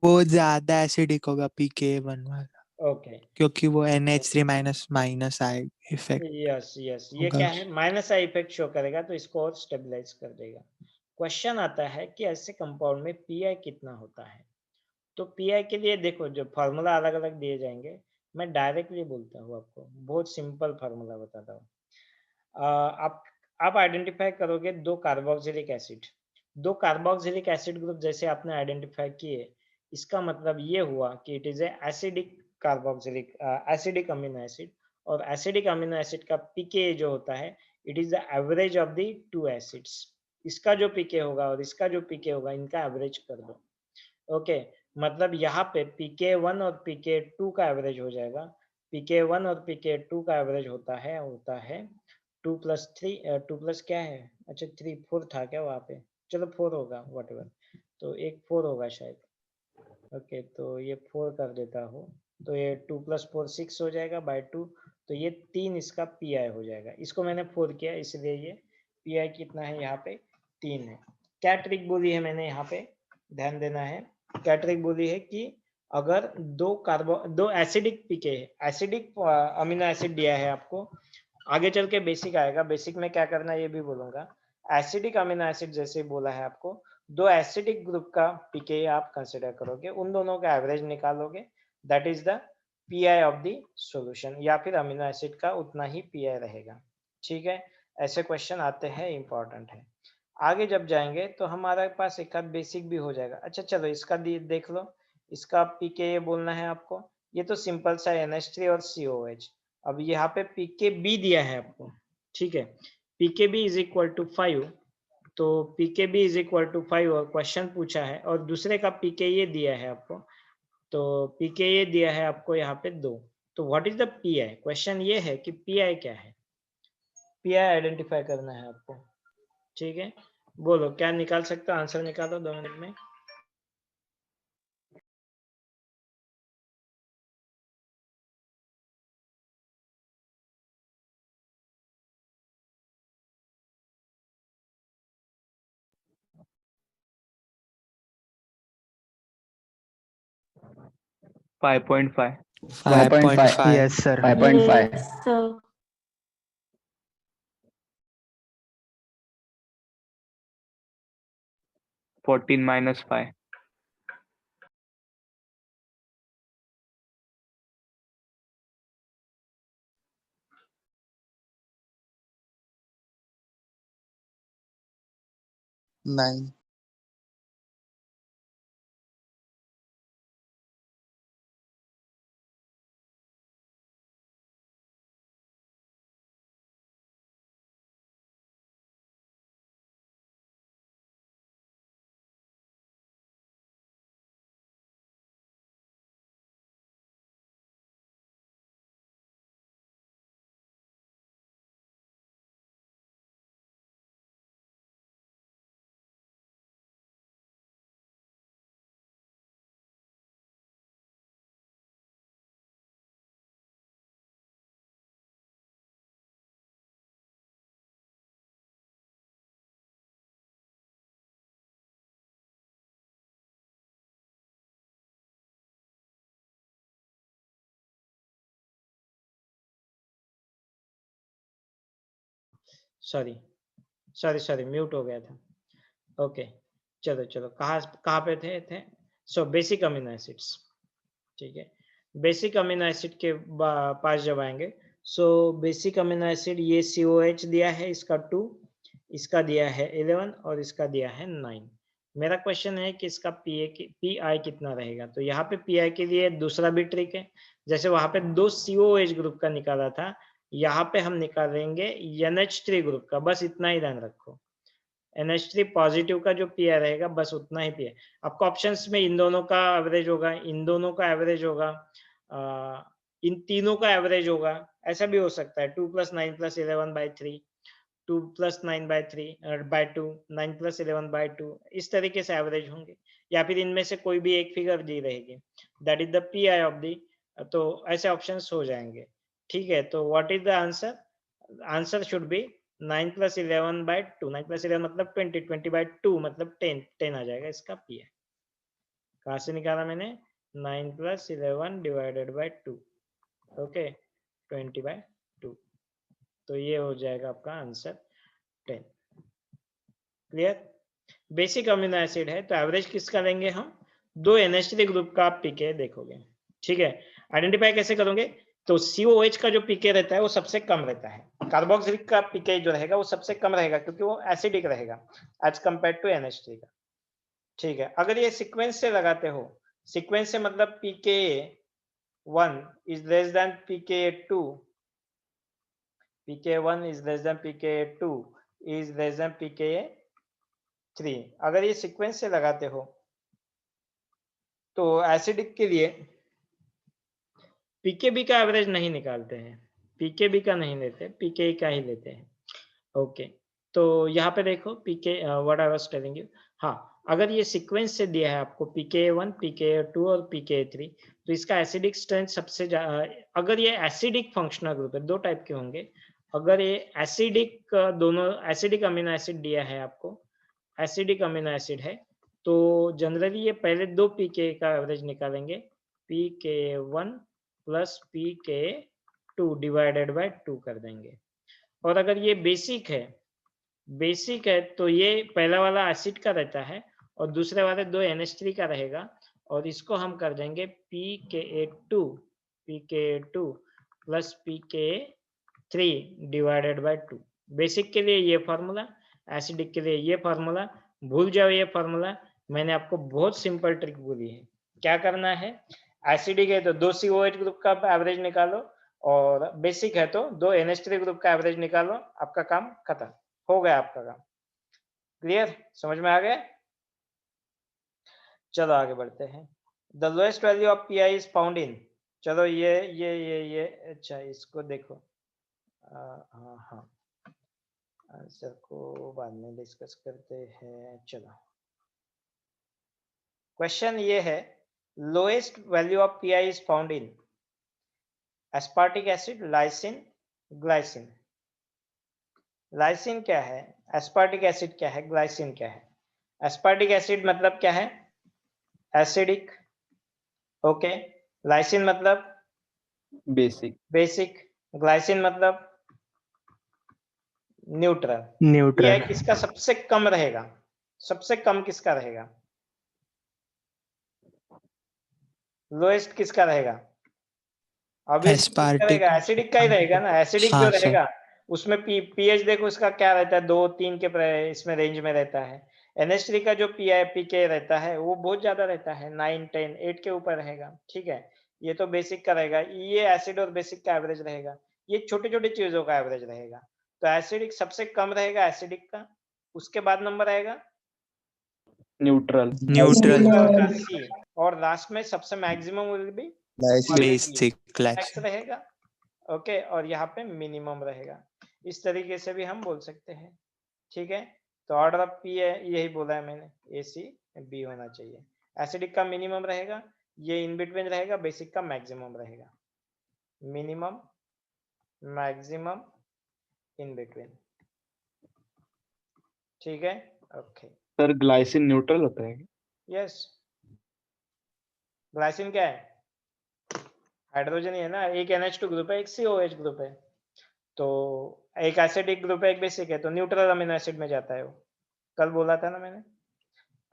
S3: वो ज्यादा एसिडिक होगा pK1 वाला,
S1: Okay,
S3: क्योंकि वो NH3 माइनस माइनस आएगा इफेक्ट
S1: यस यस, ये
S3: होगा।
S1: क्या है, माइनस का इफेक्ट शो करेगा तो इसको और स्टेबलाइज कर देगा। क्वेश्चन आता है कि ऐसे कंपाउंड में Pi कितना होता है? तो Pi के लिए देखो, जो फार्मूला अलग अलग दिए जाएंगे, मैं डायरेक्टली बोलता हूँ आपको, बहुत सिंपल फार्मूला बताता हूँ। आप आइडेंटिफाई करोगे दो कार्बोक्सिलिक एसिड, दो कार्बोक्सिलिक एसिड ग्रुप जैसे आपने आइडेंटिफाई किए, इसका मतलब ये हुआ कि it is A acidic carboxylic acidic amino acid, और एसिडिक अमीनो एसिड का पीके जो होता है it is the average of the two acids. इसका जो पीके होगा और इसका जो पीके होगा, इनका एवरेज कर दो। ओके, मतलब यहाँ पे pK1 और pK2 का एवरेज हो जाएगा। pK1 और pK2 का एवरेज होता है 2 + 3, 2 प्लस क्या है, अच्छा 3, 4 था क्या वहाँ पे, चलो 4 होगा व्हाटएवर, तो एक 4 होगा शायद। ओके, तो ये 4 कर देता हूँ, तो ये 2 + 4 6 हो जाएगा बाय 2, तो ये 3 इसका Pi हो जाएगा। इसको मैंने 4 किया इसलिए ये Pi कितना है यहाँ पे 3 है। क्या ट्रिक बोली है मैंने यहाँ पे? ध्यान देना है। क्या ट्रिक बोली है कि अगर दो एसिडिक पीके है, एसिडिक अमीनो एसिड दिया है आपको, आगे चल के बेसिक आएगा, बेसिक में क्या करना है ये भी बोलूंगा। एसिडिक अमीनो एसिड जैसे बोला है आपको, दो एसिडिक ग्रुप का पीके आप कंसिडर करोगे, उन दोनों का एवरेज निकालोगे, that is the pi of the solution, या फिर अमीनो एसिड का उतना ही पीआई रहेगा। ठीक है, ऐसे क्वेश्चन आते हैं, इंपॉर्टेंट है। आगे जब जाएंगे तो हमारे पास एक आध बेसिक भी हो जाएगा। अच्छा चलो इसका देख लो, इसका पीके ये बोलना है आपको, ये तो सिंपल सा NH3 और COH। अब यहाँ पे पीके बी दिया है आपको, ठीक है, पीके बी इज इक्वल टू 5, तो पीके बी इज इक्वल टू 5 और क्वेश्चन पूछा है, और दूसरे का पीके ये दिया है आपको, तो पीके ये दिया है आपको यहाँ पे 2, तो what is the pi, question ये है कि पीआई क्या है, पीआई आइडेंटिफाई करना है आपको। ठीक है, बोलो क्या निकाल सकते हो, आंसर निकालो 2 मिनट में।
S2: Five point
S3: 5.5
S2: yes sir
S4: 5.5
S5: Yes, sir.
S2: 14 minus 5
S3: 9
S1: sorry sorry sorry, mute हो गया था। ओके, चलो चलो, कहाँ पे थे। सो बेसिक अमीनो एसिड्स, ठीक है, बेसिक अमीनो एसिड के पास जब आएंगे, सो बेसिक अमीनो एसिड ये COH दिया है, इसका 2, इसका दिया है 11 और इसका दिया है 9। मेरा क्वेश्चन है कि इसका पीआई कितना रहेगा, तो यहाँ पे पीआई के लिए दूसरा भी ट्रिक है, जैसे वहां पे 2 COH ग्रुप का निकाला था, यहाँ पे हम निकालेंगे NH3 ग्रुप का, बस इतना ही ध्यान रखो। NH3 पॉजिटिव का जो पीआई रहेगा बस उतना ही पीआई। आपको ऑप्शंस में इन दोनों का एवरेज होगा, इन दोनों का एवरेज होगा, इन तीनों का एवरेज होगा, ऐसा भी हो सकता है 2 + 9 + 11 by 3, 2 + 9 by 3 by 2, 9 + 11 by 2, इस तरीके से एवरेज होंगे, या फिर इनमें से कोई भी एक फिगर दी रहेगी, that is the pi of the, तो ऐसे ऑप्शंस हो जाएंगे। ठीक है, तो what is the answer, answer should be 9 + 11 by 2, 9 + 11 मतलब 20, 20 by 2 मतलब 10, 10 आ जाएगा इसका पीआई। कहाँ से निकाला मैंने, 9 + 11 divided by 2, ओके, 20 by 2, तो ये हो जाएगा आपका answer 10। Clear, basic amino acid है तो एवरेज किसका लेंगे हम, 2 NH3 ग्रुप का आप पीके देखोगे। ठीक है, आइडेंटिफाई कैसे करोगे, तो COH का जो पीके रहता है वो सबसे कम रहता है, कार्बोक्सिलिक का पीके जो रहेगा वो सबसे कम रहेगा, क्योंकि वो एसिडिक रहेगा एज कंपेयर टू NH3 का। ठीक है, अगर ये सीक्वेंस से लगाते हो, सीक्वेंस से मतलब pKa1 is less than pKa2, pKa1 is less than pKa2 is less than pKa3, अगर ये सीक्वेंस से लगाते हो तो एसिडिक के लिए पीकेबी का एवरेज नहीं निकालते हैं, पीकेबी का नहीं लेते, पीके का ही लेते हैं। ओके, तो यहाँ पे देखो पीके what I was telling you, हाँ, अगर ये सीक्वेंस से दिया है आपको pKa1, pKa2 और pKa3, तो इसका एसिडिक स्ट्रेंथ सबसे अगर ये एसिडिक फंक्शनल ग्रुप है, 2 टाइप के होंगे, अगर ये एसिडिक दोनों एसिडिक अमीनो एसिड दिया है आपको, एसिडिक अमीनो एसिड है, तो जनरली ये पहले 2 pK का एवरेज निकालेंगे, pK1 plus pK2 divided by 2 कर देंगे। और अगर ये बेसिक है तो ये पहला वाला एसिड का रहता है और दूसरे वाले 2 NH3 का रहेगा, और इसको हम कर देंगे pK2 plus pK3 divided by 2। Basic के लिए ये फार्मूला, एसिडिक के लिए ये फार्मूला। भूल जाओ ये फार्मूला, मैंने आपको बहुत सिंपल ट्रिक बोली है। क्या करना है, एसिडिक है तो 2 COH ग्रुप का एवरेज निकालो, और बेसिक है तो 2 NH3 ग्रुप का एवरेज निकालो, आपका काम खत्म हो गया, आपका काम क्लियर, समझ में आ गया। चलो आगे बढ़ते हैं। The lowest value of P I is found in, चलो ये अच्छा इसको देखो, हाँ आंसर को बाद में डिस्कस करते हैं। चलो क्वेश्चन ये है, lowest value of P I is found in aspartic acid, lysine, glycine. Lysine क्या है, एस्पार्टिक एसिड क्या है, ग्लाइसिन क्या है। एस्पार्टिक एसिड मतलब क्या है, एसिडिक, ओके। लाइसिन मतलब बेसिक, ग्लाइसिन मतलब न्यूट्रल। पीआई किसका सबसे कम रहेगा, सबसे कम किसका रहेगा, लोएस्ट किसका रहेगा,
S3: एस्पार्टिक।
S1: एसिडिक का ही रहेगा ना। एसिडिक जो
S3: हाँ सर।
S1: रहेगा उसमें पीएच देखो इसका क्या रहता है, 2-3 के इसमें रेंज में रहता है। NH3 का जो पीके रहता है वो बहुत ज्यादा रहता है, 9, 10, 8 के ऊपर रहेगा, ठीक है। ये तो बेसिक का रहेगा, ये एसिड और बेसिक का एवरेज रहेगा, ये छोटी छोटी चीजों का एवरेज रहेगा। तो एसिडिक सबसे कम रहेगा एसिडिक का, उसके बाद नंबर आएगा
S2: न्यूट्रल,
S1: सी, और लास्ट में सबसे maximum will be
S3: basic
S1: max रहेगा, ओके। और यहाँ पे मिनिमम रहेगा, इस तरीके से भी हम बोल सकते हैं, ठीक है। तो ऑर्डर ऑफ पी है, यही बोला है मैंने, ए सी बी होना चाहिए। एसिडिक का मिनिमम रहेगा, ये इन बिटवीन रहेगा, बेसिक का मैक्सिमम रहेगा, मिनिमम मैक्सिमम इन बिटवीन, ठीक है, ओके।
S2: सर ग्लाइसिन न्यूट्रल होता है?
S1: यस, ग्लाइसिन क्या है, हाइड्रोजन ही है ना, एक NH2 ग्रुप है, एक COH ग्रुप है, तो एक एसिडिक ग्रुप है, एक बेसिक है, तो न्यूट्रल अमीनो एसिड में जाता है वो, कल बोला था ना मैंने,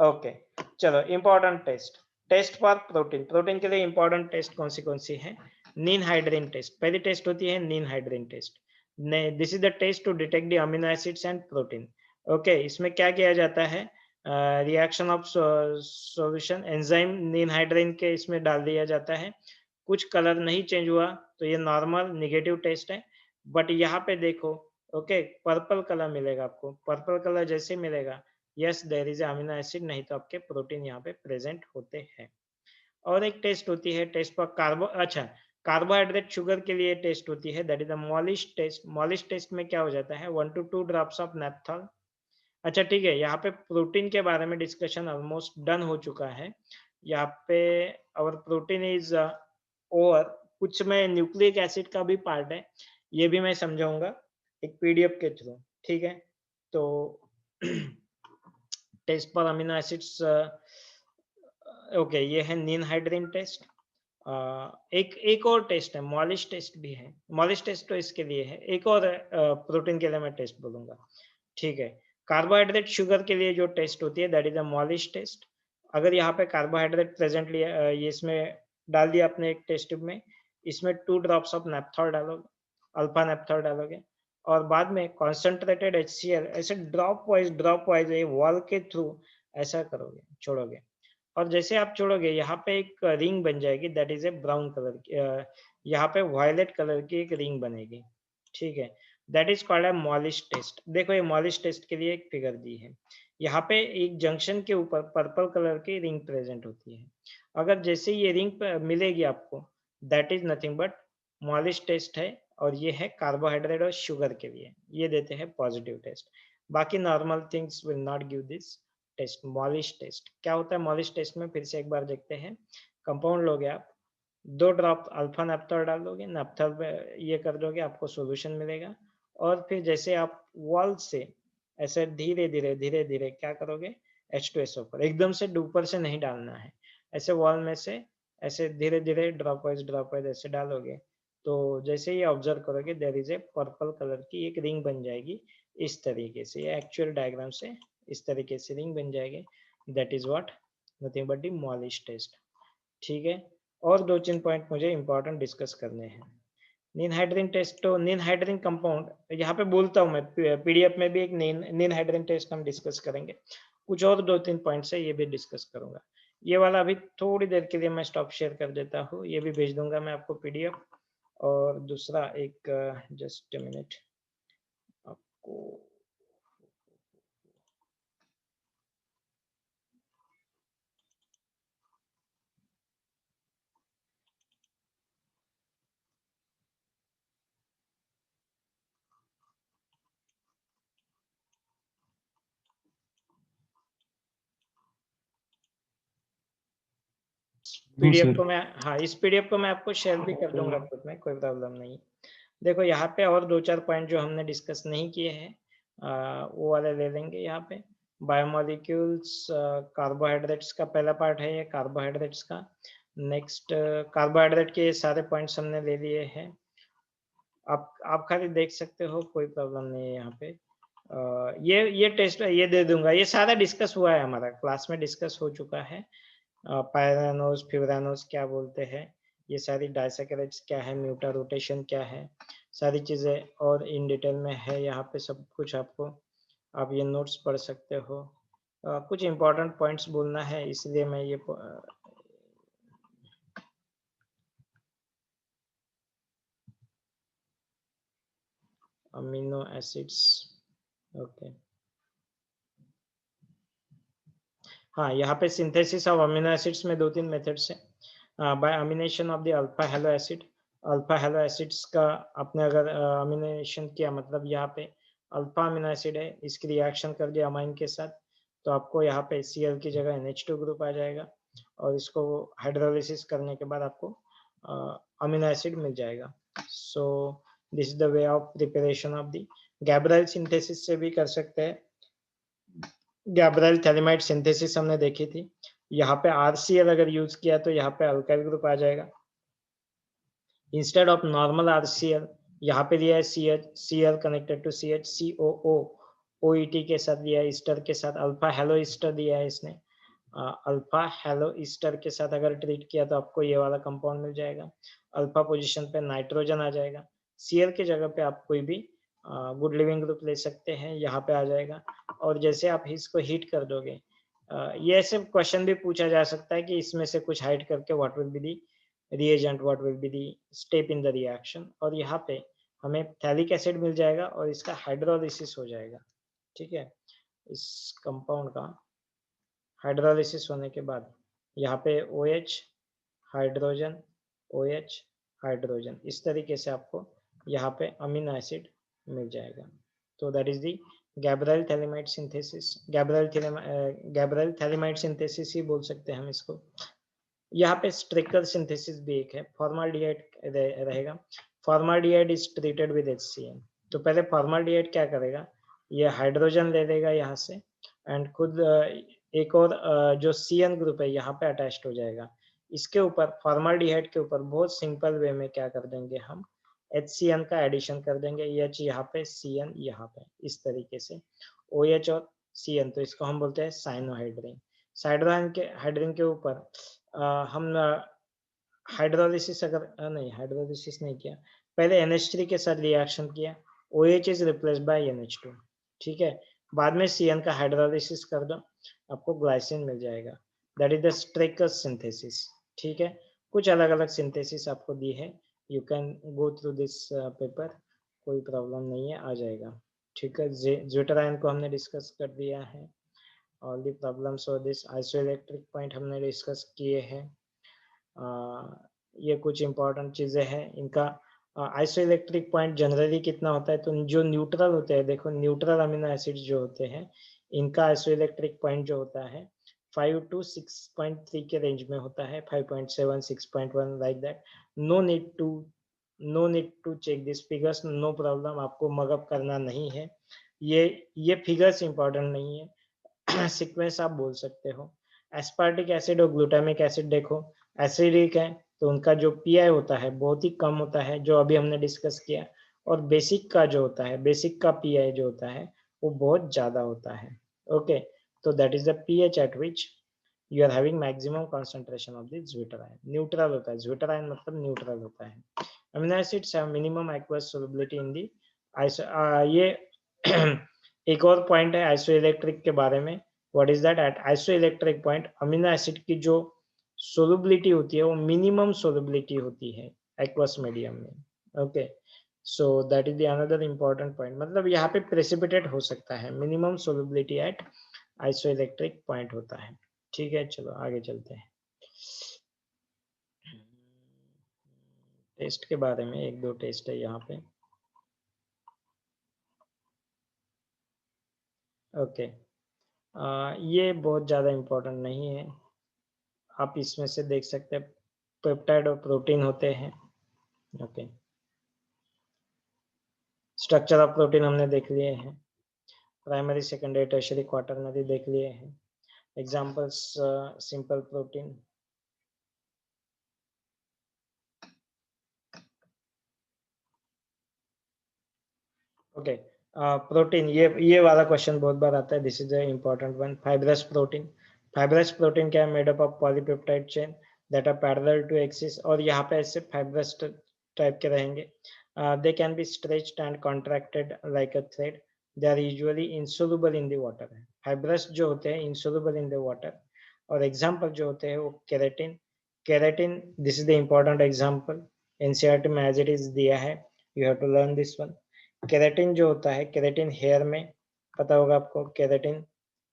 S1: ओके। चलो important test for protein, protein के लिए इंपॉर्टेंट टेस्ट कौन सी है, नीन हाइड्रेन टेस्ट, पहली टेस्ट होती है ninhydrin test. This is the test to detect the amino acids and protein, okay. इसमें क्या किया जाता है, रिएक्शन ऑफ सॉल्यूशन एंजाइम नीन हाइड्रेन के इसमें डाल दिया जाता है, कुछ कलर नहीं चेंज हुआ तो ये नॉर्मल नेगेटिव टेस्ट है। बट यहाँ पे देखो, ओके, पर्पल कलर मिलेगा आपको, पर्पल कलर जैसे मिलेगा, yes there is amino acid, नहीं तो आपके प्रोटीन यहाँ पे प्रेजेंट होते हैं। और एक टेस्ट होती है टेस्ट फॉर कार्बोहाइड्रेट शुगर के लिए टेस्ट होती है, that is the Molisch test. Molisch test में क्या हो जाता है, 1 to 2 ड्रॉप्स ऑफ नेप्थॉल। अच्छा ठीक है, यहाँ पे प्रोटीन के बारे में डिस्कशन ऑलमोस्ट डन हो चुका है। यहाँ पे और प्रोटीन इज ओवर, कुछ में न्यूक्लिक एसिड का भी पार्ट है, ये भी मैं समझाऊंगा एक PDF के थ्रू, ठीक है। तो test for amino acids, okay, ये है नीन हाइड्रेन टेस्ट। एक और टेस्ट है, मॉलिश टेस्ट भी है, मॉलिश टेस्ट तो इसके लिए है, एक और प्रोटीन के लिए मैं टेस्ट बोलूंगा, ठीक है। कार्बोहाइड्रेट शुगर के लिए जो टेस्ट होती है that is a Molisch test. अगर यहाँ पे कार्बोहाइड्रेट प्रेजेंटली ये इसमें डाल दिया आपने एक टेस्ट ट्यूब में, इसमें 2 ड्रॉप्स ऑफ नेप्थॉल डालोगे, अल्फा नेप्थॉल डालोगे, और बाद में कॉन्सेंट्रेटेड HCl ऐसे ड्रॉप वाइज वॉल के थ्रू ऐसा करोगे, छोड़ोगे, और जैसे आप छोड़ोगे यहाँ पे एक रिंग बन जाएगी, that is a brown colour की, यहाँ पे वायलेट कलर की एक रिंग बनेगी, ठीक है। That is called a Molisch test. देखो ये मॉलिश टेस्ट के लिए एक फिगर दी है, यहाँ पे एक जंक्शन के ऊपर पर्पल कलर की रिंग प्रेजेंट होती है। अगर जैसे ये रिंग मिलेगी आपको, that is nothing but Molisch test है, और ये है कार्बोहाइड्रेट और शुगर के लिए, ये देते हैं पॉजिटिव टेस्ट। बाकी normal things will not give this test. Molisch test क्या होता है, मॉलिश टेस्ट में फिर से एक बार देखते हैं। कंपाउंड लोगे आप, 2 ड्रॉप अल्फा नेप्थॉल डाल दोगे, नेप्थॉल पे ये कर दोगे, आपको सॉल्यूशन मिलेगा, और फिर जैसे आप वॉल से ऐसे धीरे धीरे क्या करोगे, H2SO4 एकदम से ऊपर से नहीं डालना है, ऐसे वॉल में से ऐसे धीरे धीरे ड्रॉप वाइज ऐसे डालोगे तो जैसे ही ऑब्जर्व करोगे there is a purple colour की एक रिंग बन जाएगी इस तरीके से। ये एक्चुअल डायग्राम से इस तरीके से रिंग बन जाएगी। That is what nothing but the Molisch test. ठीक है, और 2-3 पॉइंट मुझे इंपॉर्टेंट डिस्कस करने हैं। निनहाइड्रिन टेस्ट तो निनहाइड्रिन कंपाउंड यहाँ पे बोलता हूँ मैं, पीडीएफ में भी एक निनहाइड्रिन टेस्ट हम डिस्कस करेंगे। कुछ और 2-3 पॉइंट्स है ये भी डिस्कस करूंगा। ये वाला अभी थोड़ी देर के लिए मैं स्टॉप शेयर कर देता हूँ, ये भी भेज दूंगा मैं आपको पीडीएफ। और दूसरा एक जस्ट मिनट आपको पीडीएफ को मैं, हाँ इस पीडीएफ को मैं आपको शेयर भी कर दूंगा खुद में, कोई प्रॉब्लम नहीं। देखो यहाँ पे और 2-4 पॉइंट जो हमने डिस्कस नहीं किए हैं वो वाले ले लेंगे यहाँ पे। बायोमोलिक्यूल्स, कार्बोहाइड्रेट्स का पहला पार्ट है ये कार्बोहाइड्रेट्स का। नेक्स्ट कार्बोहाइड्रेट के ये सारे पॉइंट्स हमने ले लिए हैं। आप खाली देख सकते हो, कोई प्रॉब्लम नहीं है यहाँ पे। ये टेस्ट ये दे दूंगा, ये सारा डिस्कस हुआ है हमारा क्लास में, डिस्कस हो चुका है। पायरानोज फिब्रानोज क्या बोलते हैं, ये सारी डाइसैकेराइड्स क्या है, म्यूटा रोटेशन क्या है, सारी चीज़ें और इन डिटेल में है यहाँ पे सब कुछ आपको। आप ये नोट्स पढ़ सकते हो। कुछ इंपॉर्टेंट पॉइंट्स बोलना है इसलिए मैं ये अमीनो एसिड्स, ओके हाँ यहाँ पे सिंथेसिस ऑफ अमीनो एसिड्स में 2-3 मेथड्स है। By amination of the alpha halo acid, alpha halo acids का आपने अगर अमीनेशन किया, मतलब यहाँ पे अल्फा अमीनो एसिड है, इसकी रिएक्शन कर दिया अमाइन के साथ, तो आपको यहाँ पे Cl की जगह NH2 ग्रुप आ जाएगा और इसको हाइड्रोलिसिस करने के बाद आपको अमीनो एसिड मिल जाएगा। So this is the way of preparation of the Gabriel synthesis से भी कर सकते हैं। गैब्राइल थैलेमाइड सिंथेसिस हमने देखी थी, यहाँ पे RCl अगर यूज किया तो यहाँ पे अल्काइल ग्रुप आ जाएगा। इंस्टेड ऑफ नॉर्मल RCl यहाँ पे लिया है Cl connected to CH, COO OET के साथ लिया है, ईस्टर के साथ अल्फा हेलो ईस्टर दिया है इसने। अल्फा हेलो ईस्टर के साथ अगर ट्रीट किया तो आपको ये वाला कंपाउंड मिल जाएगा। अल्फा पोजीशन पे नाइट्रोजन आ जाएगा, Cl के जगह पे आप कोई भी गुड लिविंग ग्रुप ले सकते हैं, यहाँ पे आ जाएगा। और जैसे आप इसको हीट कर दोगे, ये ऐसे क्वेश्चन भी पूछा जा सकता है कि इसमें से कुछ हाइड करके what will be the reagent, what will be the step in the reaction, और यहाँ पे हमें थैलिक एसिड मिल जाएगा और इसका हाइड्रोलिसिस हो जाएगा। ठीक है, इस कंपाउंड का हाइड्रोलिसिस होने के बाद यहाँ पे OH हाइड्रोजन, OH हाइड्रोजन, इस तरीके से आपको यहाँ पे अमीनो एसिड मिल जाएगा। तो that is the Gabriel phthalimide synthesis, Gabriel phthalimide synthesis ही बोल सकते हैं हम इसको। यहाँ पे स्ट्रिकर सिंथेसिस भी एक है, फॉर्माल्डिहाइड रहेगा। Formaldehyde is treated with HCl। तो पहले फॉर्माल्डिहाइड क्या करेगा, ये हाइड्रोजन ले लेगा यहाँ से एंड खुद एक और जो CN ग्रुप है यहाँ पे अटैच्ड हो जाएगा। इसके ऊपर फॉर्माल्डिहाइड के ऊपर बहुत सिंपल वे में क्या कर देंगे हम, HCN का एडिशन कर देंगे, H यहाँ पे CN यहाँ पे, इस तरीके से OH और CN, तो इसको हम बोलते हैं साइनोहाइड्रिन। हाइड्रोजन के ऊपर हम हाइड्रोलिसिस अगर नहीं हाइड्रोलिसिस नहीं किया, पहले NH3 के साथ रिएक्शन किया, OH is replaced by NH2। ठीक है, बाद में CN का हाइड्रोलिसिस कर दो, आपको ग्लाइसिन मिल जाएगा। That is the streaks synthesis. ठीक है, कुछ अलग अलग सिंथेसिस आपको दी है, you can go through this paper, कोई प्रॉब्लम नहीं है, आ जाएगा। ठीक है, ज्यूटेराइन को हमने डिस्कस कर दिया है, ऑल द प्रॉब्लम्स और दिस आइसोइलेक्ट्रिक पॉइंट हमने डिस्कस किए हैं। ये कुछ इंपॉर्टेंट चीजें हैं इनका। आइसोइलेक्ट्रिक पॉइंट जनरली कितना होता है, तो जो न्यूट्रल होते हैं, देखो न्यूट्रल अमीनो एसिड्स जो होते हैं इनका आइसोइलेक्ट्रिक पॉइंट जो होता है 5 to 6.3 के रेंज में होता है, 5.7 6.1 like that. No need to check this figures, no problem, आपको मगअप करना नहीं है, ये फिगर्स इंपॉर्टेंट नहीं है। सीक्वेंस आप बोल सकते हो। एस्पार्टिक एसिड और ग्लूटामिक एसिड देखो एसिडिक है तो उनका जो पीआई होता है बहुत ही कम होता है, जो अभी हमने डिस्कस किया। और बेसिक का जो होता है, बेसिक का पीआई जो होता है वो बहुत ज्यादा होता है। ओके, तो that is the pH at which you are having maximum concentration of the zwitterion. Neutral होता है, ज्विटराइन मतलब न्यूट्रल होता है। Amino acids have minimum aqueous solubility in the ये एक और पॉइंट है आइसोइलेक्ट्रिक के बारे में। What is that? At isoelectric point amino acid की जो सोलबिलिटी होती है वो मिनिमम सोलबिलिटी होती है एक्वस मीडियम में। Okay, so that is the another important point, मतलब यहाँ पे प्रेसिपिटेट हो सकता है, minimum solubility at isoelectric point होता है। ठीक है, चलो आगे चलते हैं। टेस्ट के बारे में एक दो टेस्ट है यहाँ पे। ओके, ये बहुत ज़्यादा इम्पोर्टेंट नहीं है, आप इसमें से देख सकते हैं पेप्टाइड और प्रोटीन होते हैं। ओके, स्ट्रक्चर ऑफ प्रोटीन हमने देख लिए हैं, प्राइमरी सेकेंडरी टर्शियरी क्वाटरनरी देख लिए हैं। Examples simple protein, okay. Protein, ये वाला क्वेश्चन बहुत बार आता है, this is the important one. Fibrous protein, fibrous protein क्या है? Made up of polypeptide chain that are parallel to axis, और यहाँ पे ऐसे फाइब्रस टाइप के रहेंगे। They can be stretched and contracted like a thread, they are usually insoluble in the water. Fibrous जो होते हैं इनसोल्युबल इन द वाटर। और एग्जाम्पल जो होते हैं वो keratin, keratin this is the important example, NCERT में एज इट इज दिया है, you have to learn this one. Keratin जो होता है, केराटिन हेयर में, पता होगा आपको, केराटिन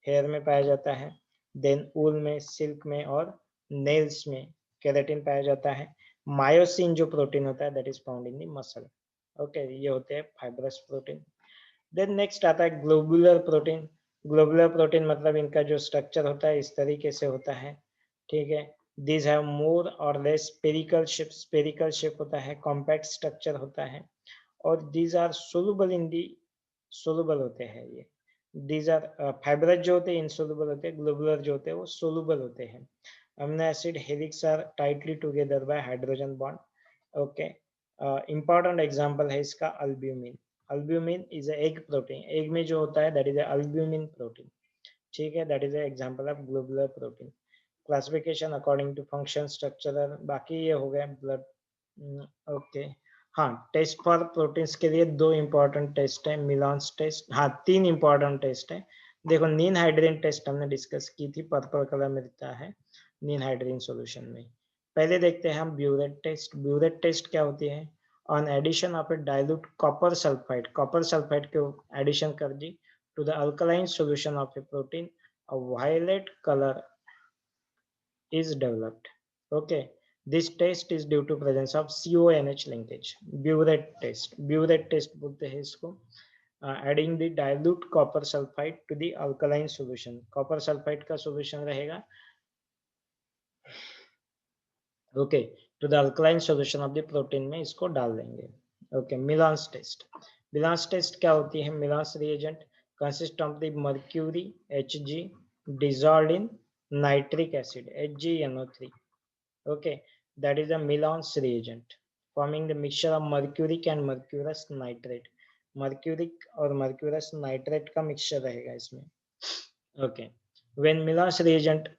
S1: हेयर में पाया जाता है, देन ऊल में, सिल्क में और नेल्स में केराटिन पाया जाता है। मायोसिन जो प्रोटीन होता है that is found in the muscle. Okay, ये होते हैं फाइब्रस प्रोटीन। देन नेक्स्ट आता है ग्लोबुलर प्रोटीन। ग्लोबुलर प्रोटीन मतलब इनका जो स्ट्रक्चर होता है इस तरीके से होता है, ठीक है। दीज हैव मोर और less spherical shape, spherical shape होता है, कॉम्पैक्ट स्ट्रक्चर होता है, और these are soluble in the, soluble होते हैं ये। these are फाइब्रस जो होते हैं insoluble होते हैं, ग्लोबुलर जो होते हैं वो soluble होते हैं। Amino acid helix are tightly together by hydrogen bond. Okay, important example है इसका albumin. Albumin is egg protein, egg में जो होता है दैट इज अल्ब्यूमिन प्रोटीन, ठीक है। That is example of globular protein. Classification according to function, structural, बाकी ये हो गए ब्लड। ओके, हाँ, टेस्ट फॉर प्रोटीन्स के लिए दो इंपॉर्टेंट टेस्ट है, मिलान्स टेस्ट, हाँ तीन इंपॉर्टेंट टेस्ट है। देखो नीन हाइड्रीन टेस्ट हमने डिस्कस की थी, पर्पल कलर में दिखता है नीन हाइड्रीन सॉल्यूशन में। पहले देखते हैं हम ब्यूरेट टेस्ट। ब्यूरेट टेस्ट क्या होती है? On addition of a dilute copper sulphide, copper sulphide को एडिशन कर दी to the alkaline solution of a protein, a violet color is developed. Okay, this test is due to presence of CONH linkage. Burette test, burette test बोलते हैं इसको। Adding the dilute copper sulfide to the alkaline solution, copper sulfide का solution रहेगा, okay, to the alkaline solution of the protein में इसको डाल देंगे। Okay, Milan's test, Milan's test क्या होती है? Milan's reagent consist of the mercury Hg dissolved in nitric acid HgNO3. Okay, that is a Milan's reagent forming the mixture of mercuric and mercurous nitrate, mercuric और mercurous nitrate का mixture रहेगा इसमें। Okay, when Milan's reagent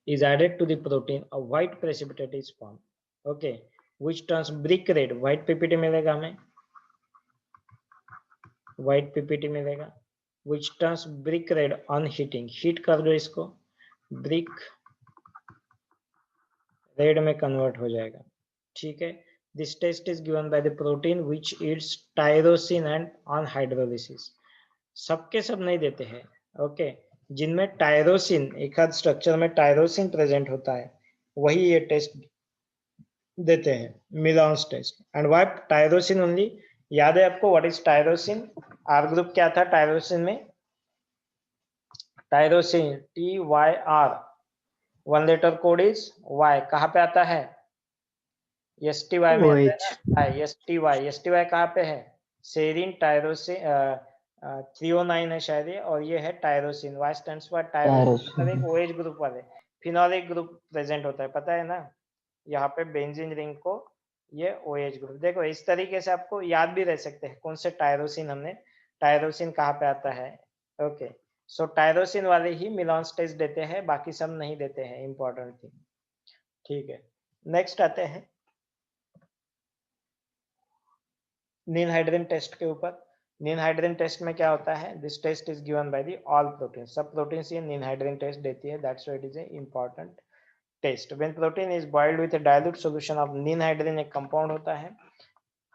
S1: is added to the protein, a white precipitate is formed, okay, which turns brick red, white ppt मिलेगा हमें, white ppt मिलेगा, which turns brick red on heating, heat कर दो इसको, brick red में convert हो जाएगा, ठीक है। This test is given by the protein which eats tyrosine and on hydrolysis. सबके सब नहीं देते हैं, ओके। जिनमें टायरोसिन, एक आध स्ट्रक्चर में टायरोसिन प्रेजेंट होता है वही ये टेस्ट देते हैं, Millon's test. And why tyrosine only? याद है आपको what is tyrosine? R group क्या था टायरोसिन में? Tyrosine TYR, one letter code is Y, कहाँ पे आता है? STY में आता है ना, STY, STY कहाँ पे है? सेरीन टायरोसिन, 309 है शायद ये, और ये है tyrosine. Y stands for tyrosine, मतलब एक OH ग्रुप वाले फिनोलिक ग्रुप प्रेजेंट होता है, पता है ना। यहाँ पे बेंजीन रिंग को ये OH ग्रुप, देखो इस तरीके से आपको याद भी रह सकते हैं कौन से टायरोसिन, हमने टायरोसिन कहाँ पे आता है। ओके, सो टायरोसिन वाले ही मिलान टेस्ट देते हैं, बाकी सब नहीं देते हैं, इंपॉर्टेंट थिंग। ठीक है, नेक्स्ट आते हैं नील हाइड्रोजन टेस्ट के ऊपर। नील हाइड्रोजन टेस्ट में क्या होता है, this test is given by the all protein, सब प्रोटीन्स ये नील हाइड्रोजन टेस्ट देती है, that's why it is a important test. When protein is boiled with a dilute solution of ninhydrin, एक compound होता है,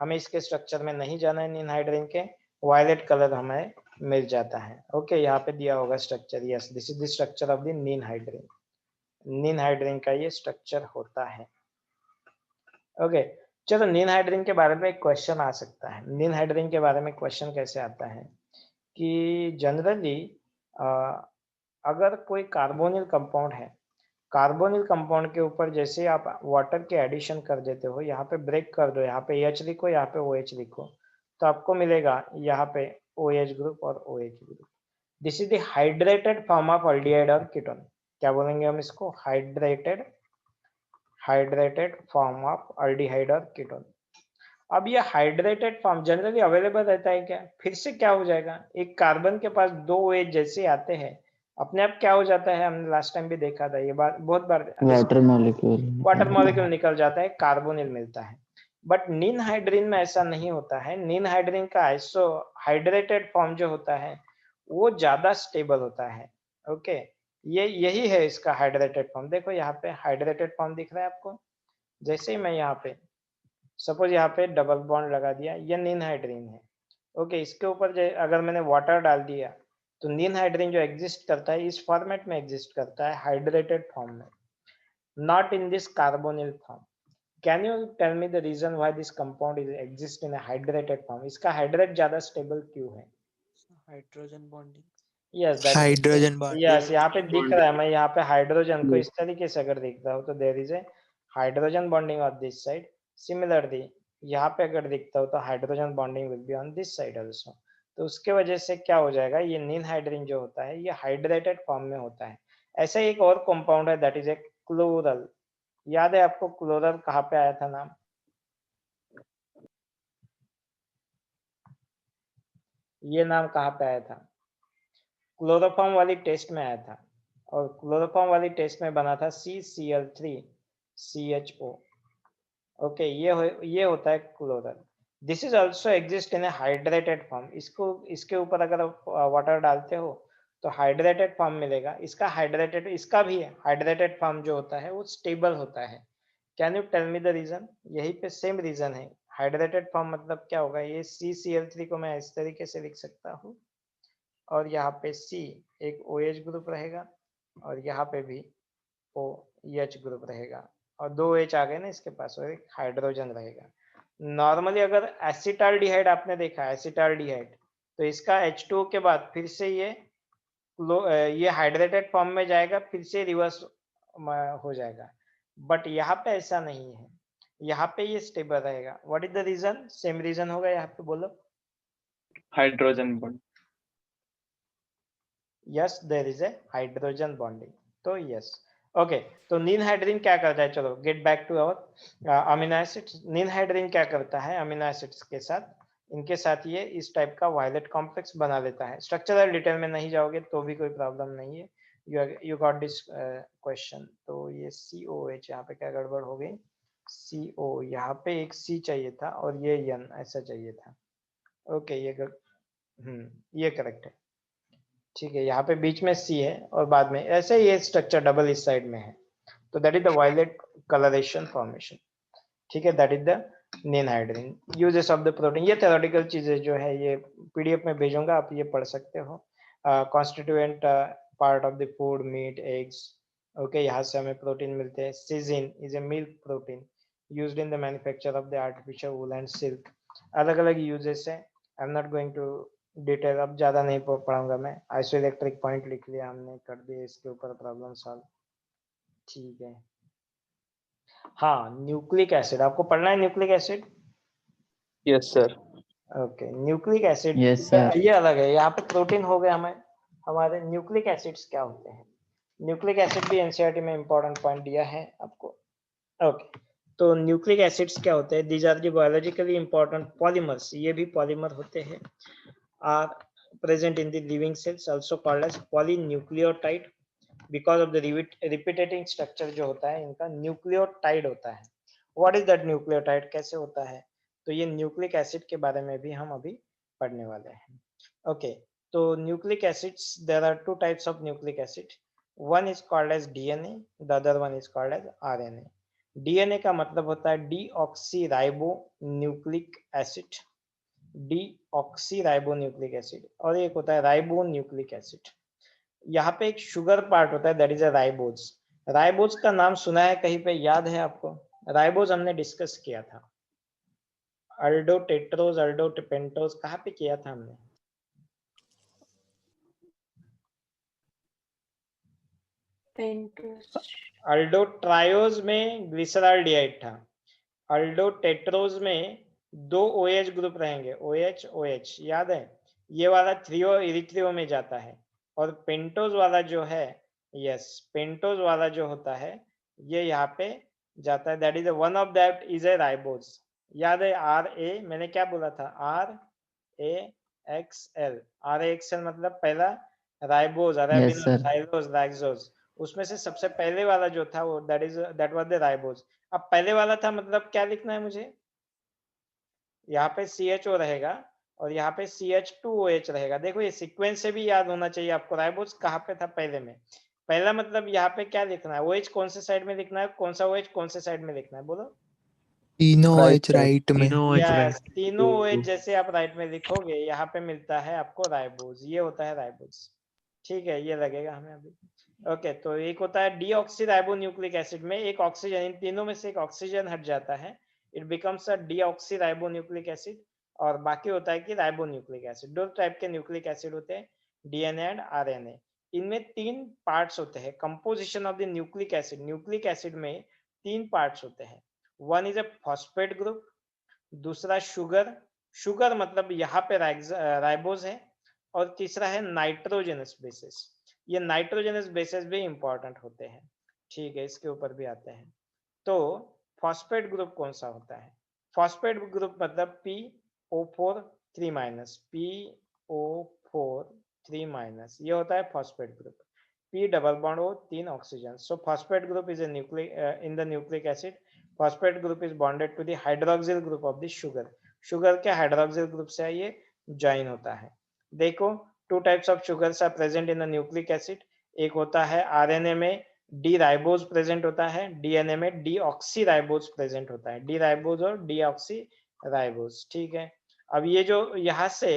S1: हमें इसके structure में नहीं जाना है, नील हाइड्रोजन के वायलेट कलर हमें मिल जाता है। ओके, यहाँ पे दिया होगा structure, yes this is the structure of the ninhydrin. Ninhydrin का ये स्ट्रक्चर होता है। ओके, चलो नील हाइड्रोजन के बारे में एक क्वेश्चन आ सकता है। नील हाइड्रोजन के बारे में क्वेश्चन कैसे आता है कि जनरली अगर कोई कार्बोनिल कंपाउंड है, कार्बोनिल कंपाउंड के ऊपर जैसे आप वाटर के एडिशन कर देते हो, यहाँ पे ब्रेक कर दो, यहाँ पे H लिखो, यहाँ पे OH लिखो, तो आपको मिलेगा यहाँ पे OH ग्रुप और OH group. This is the hydrated form of aldehyde और कीटोन। क्या बोलेंगे हम इसको, हाइड्रेटेड फॉर्म ऑफ अल्डिहाइड और कीटोन। अब ये हाइड्रेटेड फॉर्म जनरली अवेलेबल रहता है क्या, फिर से क्या हो जाएगा, एक कार्बन के पास दो OH जैसे आते हैं, अपने आप क्या हो जाता है, हमने लास्ट टाइम भी देखा था, ये बात बहुत बार
S3: वाटर मॉलिक्यूल
S1: निकल जाता है, कार्बोनिल मिलता है। बट नील हाइड्रोजन में ऐसा नहीं होता है। नील हाइड्रोजन का आइसो हाइड्रेटेड फॉर्म जो होता है वो ज्यादा स्टेबल होता है। ओके, ये यही है इसका हाइड्रेटेड फॉर्म। देखो यहाँ पे हाइड्रेटेड फॉर्म दिख रहा है आपको, जैसे ही मैं यहाँ पे सपोज यहाँ पे डबल बॉन्ड लगा दिया, ये नील हाइड्रोजन है। ओके, इसके ऊपर अगर मैंने वाटर डाल दिया तो नील हाइड्रोजन जो एग्जिस्ट करता है इस फॉर्मेट में एग्जिस्ट करता है, हाइड्रेटेड फॉर्म में, not in this carbonyl form. Can you tell me the reason why this compound is exist in a hydrated form? इसका हाइड्रेट ज्यादा स्टेबल क्यों है?
S3: Hydrogen bonding,
S1: Yes, that
S3: hydrogen bond,
S1: yes, यहाँ पे दिख रहा है, मैं यहाँ पे हाइड्रोजन को इस तरीके से अगर देखता हूँ तो there is a hydrogen bonding on this side. Similarly यहाँ पे अगर देखता हूँ तो hydrogen bonding will be on this side also. तो उसके वजह से क्या हो जाएगा, ये नील हाइड्रोजन जो होता है ये हाइड्रेटेड फॉर्म में होता है। ऐसा एक और कंपाउंड है दैट इज ए क्लोरल। याद है आपको क्लोरल कहाँ पे आया था नाम, ये नाम कहाँ पे आया था, क्लोरोफॉर्म वाली टेस्ट में आया था, और क्लोरोफॉर्म वाली टेस्ट में बना था CCl3CHO। ओके, ये होता है chloral. This is also exist in A hydrated form. इसके ऊपर अगर आप वाटर डालते हो तो हाइड्रेटेड फॉर्म मिलेगा। इसका भी हाइड्रेटेड फॉर्म जो होता है वो स्टेबल होता है। Can you tell me the reason? यही पे सेम रीजन है। हाइड्रेटेड फॉर्म मतलब क्या होगा, ये CCl3 को मैं इस तरीके से लिख सकता हूँ, और यहाँ पे C एक OH ग्रुप रहेगा, और यहाँ पे भी OH ग्रुप रहेगा, और दो H आ गए ना इसके पास, और एक हाइड्रोजन रहेगा। नॉर्मली अगर एसिटाल्डिहाइड आपने देखा, एसिटाल्डिहाइड, तो इसका H2O के बाद फिर से ये हाइड्रेटेड फॉर्म में जाएगा, फिर से रिवर्स हो जाएगा। बट यहाँ पे ऐसा नहीं है, यहाँ पे ये स्टेबल रहेगा। What is the reason? Same reason होगा यहाँ पे, बोलो।
S2: Hydrogen bond.
S1: Yes, there is a hydrogen bonding, तो यस। ओके, तो नील हाइड्रोजन क्या करता है, चलो get back to our amino acids. Ninhydrin क्या करता है अमीनो एसिड्स के साथ, इनके साथ ये इस टाइप का वायलेट कॉम्प्लेक्स बना लेता है। स्ट्रक्चरल डिटेल में नहीं जाओगे तो भी कोई प्रॉब्लम नहीं है, यू गॉट दिस क्वेश्चन। तो ये COH, यहाँ पे क्या गड़बड़ हो गई, CO, यहाँ पे एक C चाहिए था और ये N ऐसा चाहिए था। ओके, ये करेक्ट है, ठीक है। यहाँ पे बीच में C है और बाद में ऐसे ये स्ट्रक्चर डबल इस साइड में है, तो that is the violet coloration formation, ठीक है। That is the ninhydrin uses of the protein. ये थ्योरेटिकल चीजें जो है ये PDF में भेजूंगा, आप ये पढ़ सकते हो। Constituent part of the food, meat, eggs. Okay, यहाँ से हमें प्रोटीन मिलते हैं। Casein is a milk protein used in the manufacture of the artificial wool and silk. अलग अलग यूजेस है, I am not going to detail, अब ज्यादा नहीं पढ़ाऊंगा मैं। आइसोइलेक्ट्रिक पॉइंट लिख लिया हमने, कर दिया इसके ऊपर प्रॉब्लम सॉल्व, ठीक है। हाँ, न्यूक्लिक एसिड आपको पढ़ना है, nucleic acid.
S2: Yes sir.
S1: Okay, nucleic acid
S2: Yes, sir.
S1: ये अलग है। यहाँ पे प्रोटीन हो गए हमें, हमारे न्यूक्लिक एसिड्स क्या होते हैं? न्यूक्लिक एसिड भी एनसीईआरटी में इंपॉर्टेंट पॉइंट दिया है आपको। ओके, तो न्यूक्लिक एसिड्स क्या होते हैं? These are the biologically important polymers, ये भी पॉलीमर होते हैं, are present in the living cells, also called as polynucleotide because of the repeating structure जो होता है इनका न्यूक्लियोटाइड होता है। व्हाट इज दैट न्यूक्लियोटाइड, कैसे होता है? तो ये न्यूक्लिक एसिड के बारे में भी हम अभी पढ़ने वाले हैं। ओके, तो nucleic acids, there are two types of nucleic acid, one is called as DNA, the other one is called as RNA. DNA का मतलब होता है deoxyribonucleic acid, deoxyribonucleic acid, और एक होता है राइबो न्यूक्लिक एसिड। यहाँ पे एक शुगर पार्ट होता है, that is a ribose. Ribose का नाम सुना है कहीं पे, याद है आपको? राइबोज हमने डिस्कस किया था, अल्डोटेट्रोज, अल्डोपेंटोज, कहाँ पे किया था हमने? अल्डोट्रायोज में ग्लिसरॉल्डिहाइड था, अल्डोटेट्रोज में 2 OH ग्रुप रहेंगे, OH OH, याद है? ये वाला थ्रियो इरिथ्रियो में जाता है, और पेंटोज वाला जो है, यस, पेंटोज वाला जो होता है ये यहाँ पे जाता है, that is one of that is a ribose. याद है? RA, मैंने क्या बोला था? RAXL, RAXL मतलब पहला राइबोज,
S2: Yes,
S1: अरेबिनोज,
S2: sir.
S1: थाइरोज, लाइगोज, उसमें से सबसे पहले वाला जो था वो दैट वाज द राइबोज। अब पहले वाला था मतलब क्या लिखना है मुझे? यहाँ पे CHO रहेगा और यहाँ पे CH2OH रहेगा। देखो ये सीक्वेंस से भी याद होना चाहिए आपको, राइबोज कहाँ पे था पहले में। पहला मतलब यहाँ पे क्या लिखना है? OH कौन से साइड में लिखना है, कौन सा OH कौन से साइड में लिखना है, बोलो?
S3: तीनों
S2: Right
S3: OH
S2: side.
S3: राइट में।
S2: तीनों OH right.
S1: यस, तीनों OH जैसे आप राइट में लिखोगे यहाँ पे मिलता है आपको राइबोज, ये होता है राइबोज। ठीक है, ये लगेगा हमें अभी। ओके, तो एक होता है डीऑक्सीराइबो न्यूक्लिक एसिड में एक ऑक्सीजन, इन तीनों में से एक ऑक्सीजन हट जाता है, it becomes a deoxyribo nucleic acid, और बाकी होता है कि राइबो न्यूक्लिक एसिड। दो टाइप के न्यूक्लिक एसिड होते हैं, डीएनए एंड आरएनए। इनमें 3 पार्ट्स होते हैं, composition of the nucleic acid, nucleic acid में 3 पार्ट्स होते हैं। One is a phosphate group, दूसरा शुगर, शुगर मतलब यहाँ पे राइबोज है, और तीसरा है नाइट्रोजनस बेसिस। ये नाइट्रोजनस बेसिस भी इंपॉर्टेंट होते हैं, ठीक है, इसके ऊपर भी आते हैं। तो फॉस्फेट ग्रुप कौन सा होता है? फॉस्फेट ग्रुप मतलब PO4 3-, PO4 3-, ये होता है phosphate group. P double bond O 3 oxygen, so phosphate group is a nucleic in the nucleic acid. Phosphate group is bonded to the hydroxyl group of the sugar. Sugar के hydroxyl group से ये join होता है। देखो, 2 types of sugars are present in the nucleic acid, एक होता है RNA में डी राइबोज प्रेजेंट होता है, डीएनए में डीऑक्सी राइबोज प्रेजेंट होता है, डी राइबोज और डीऑक्सी राइबोज। ठीक है, अब ये जो यहाँ से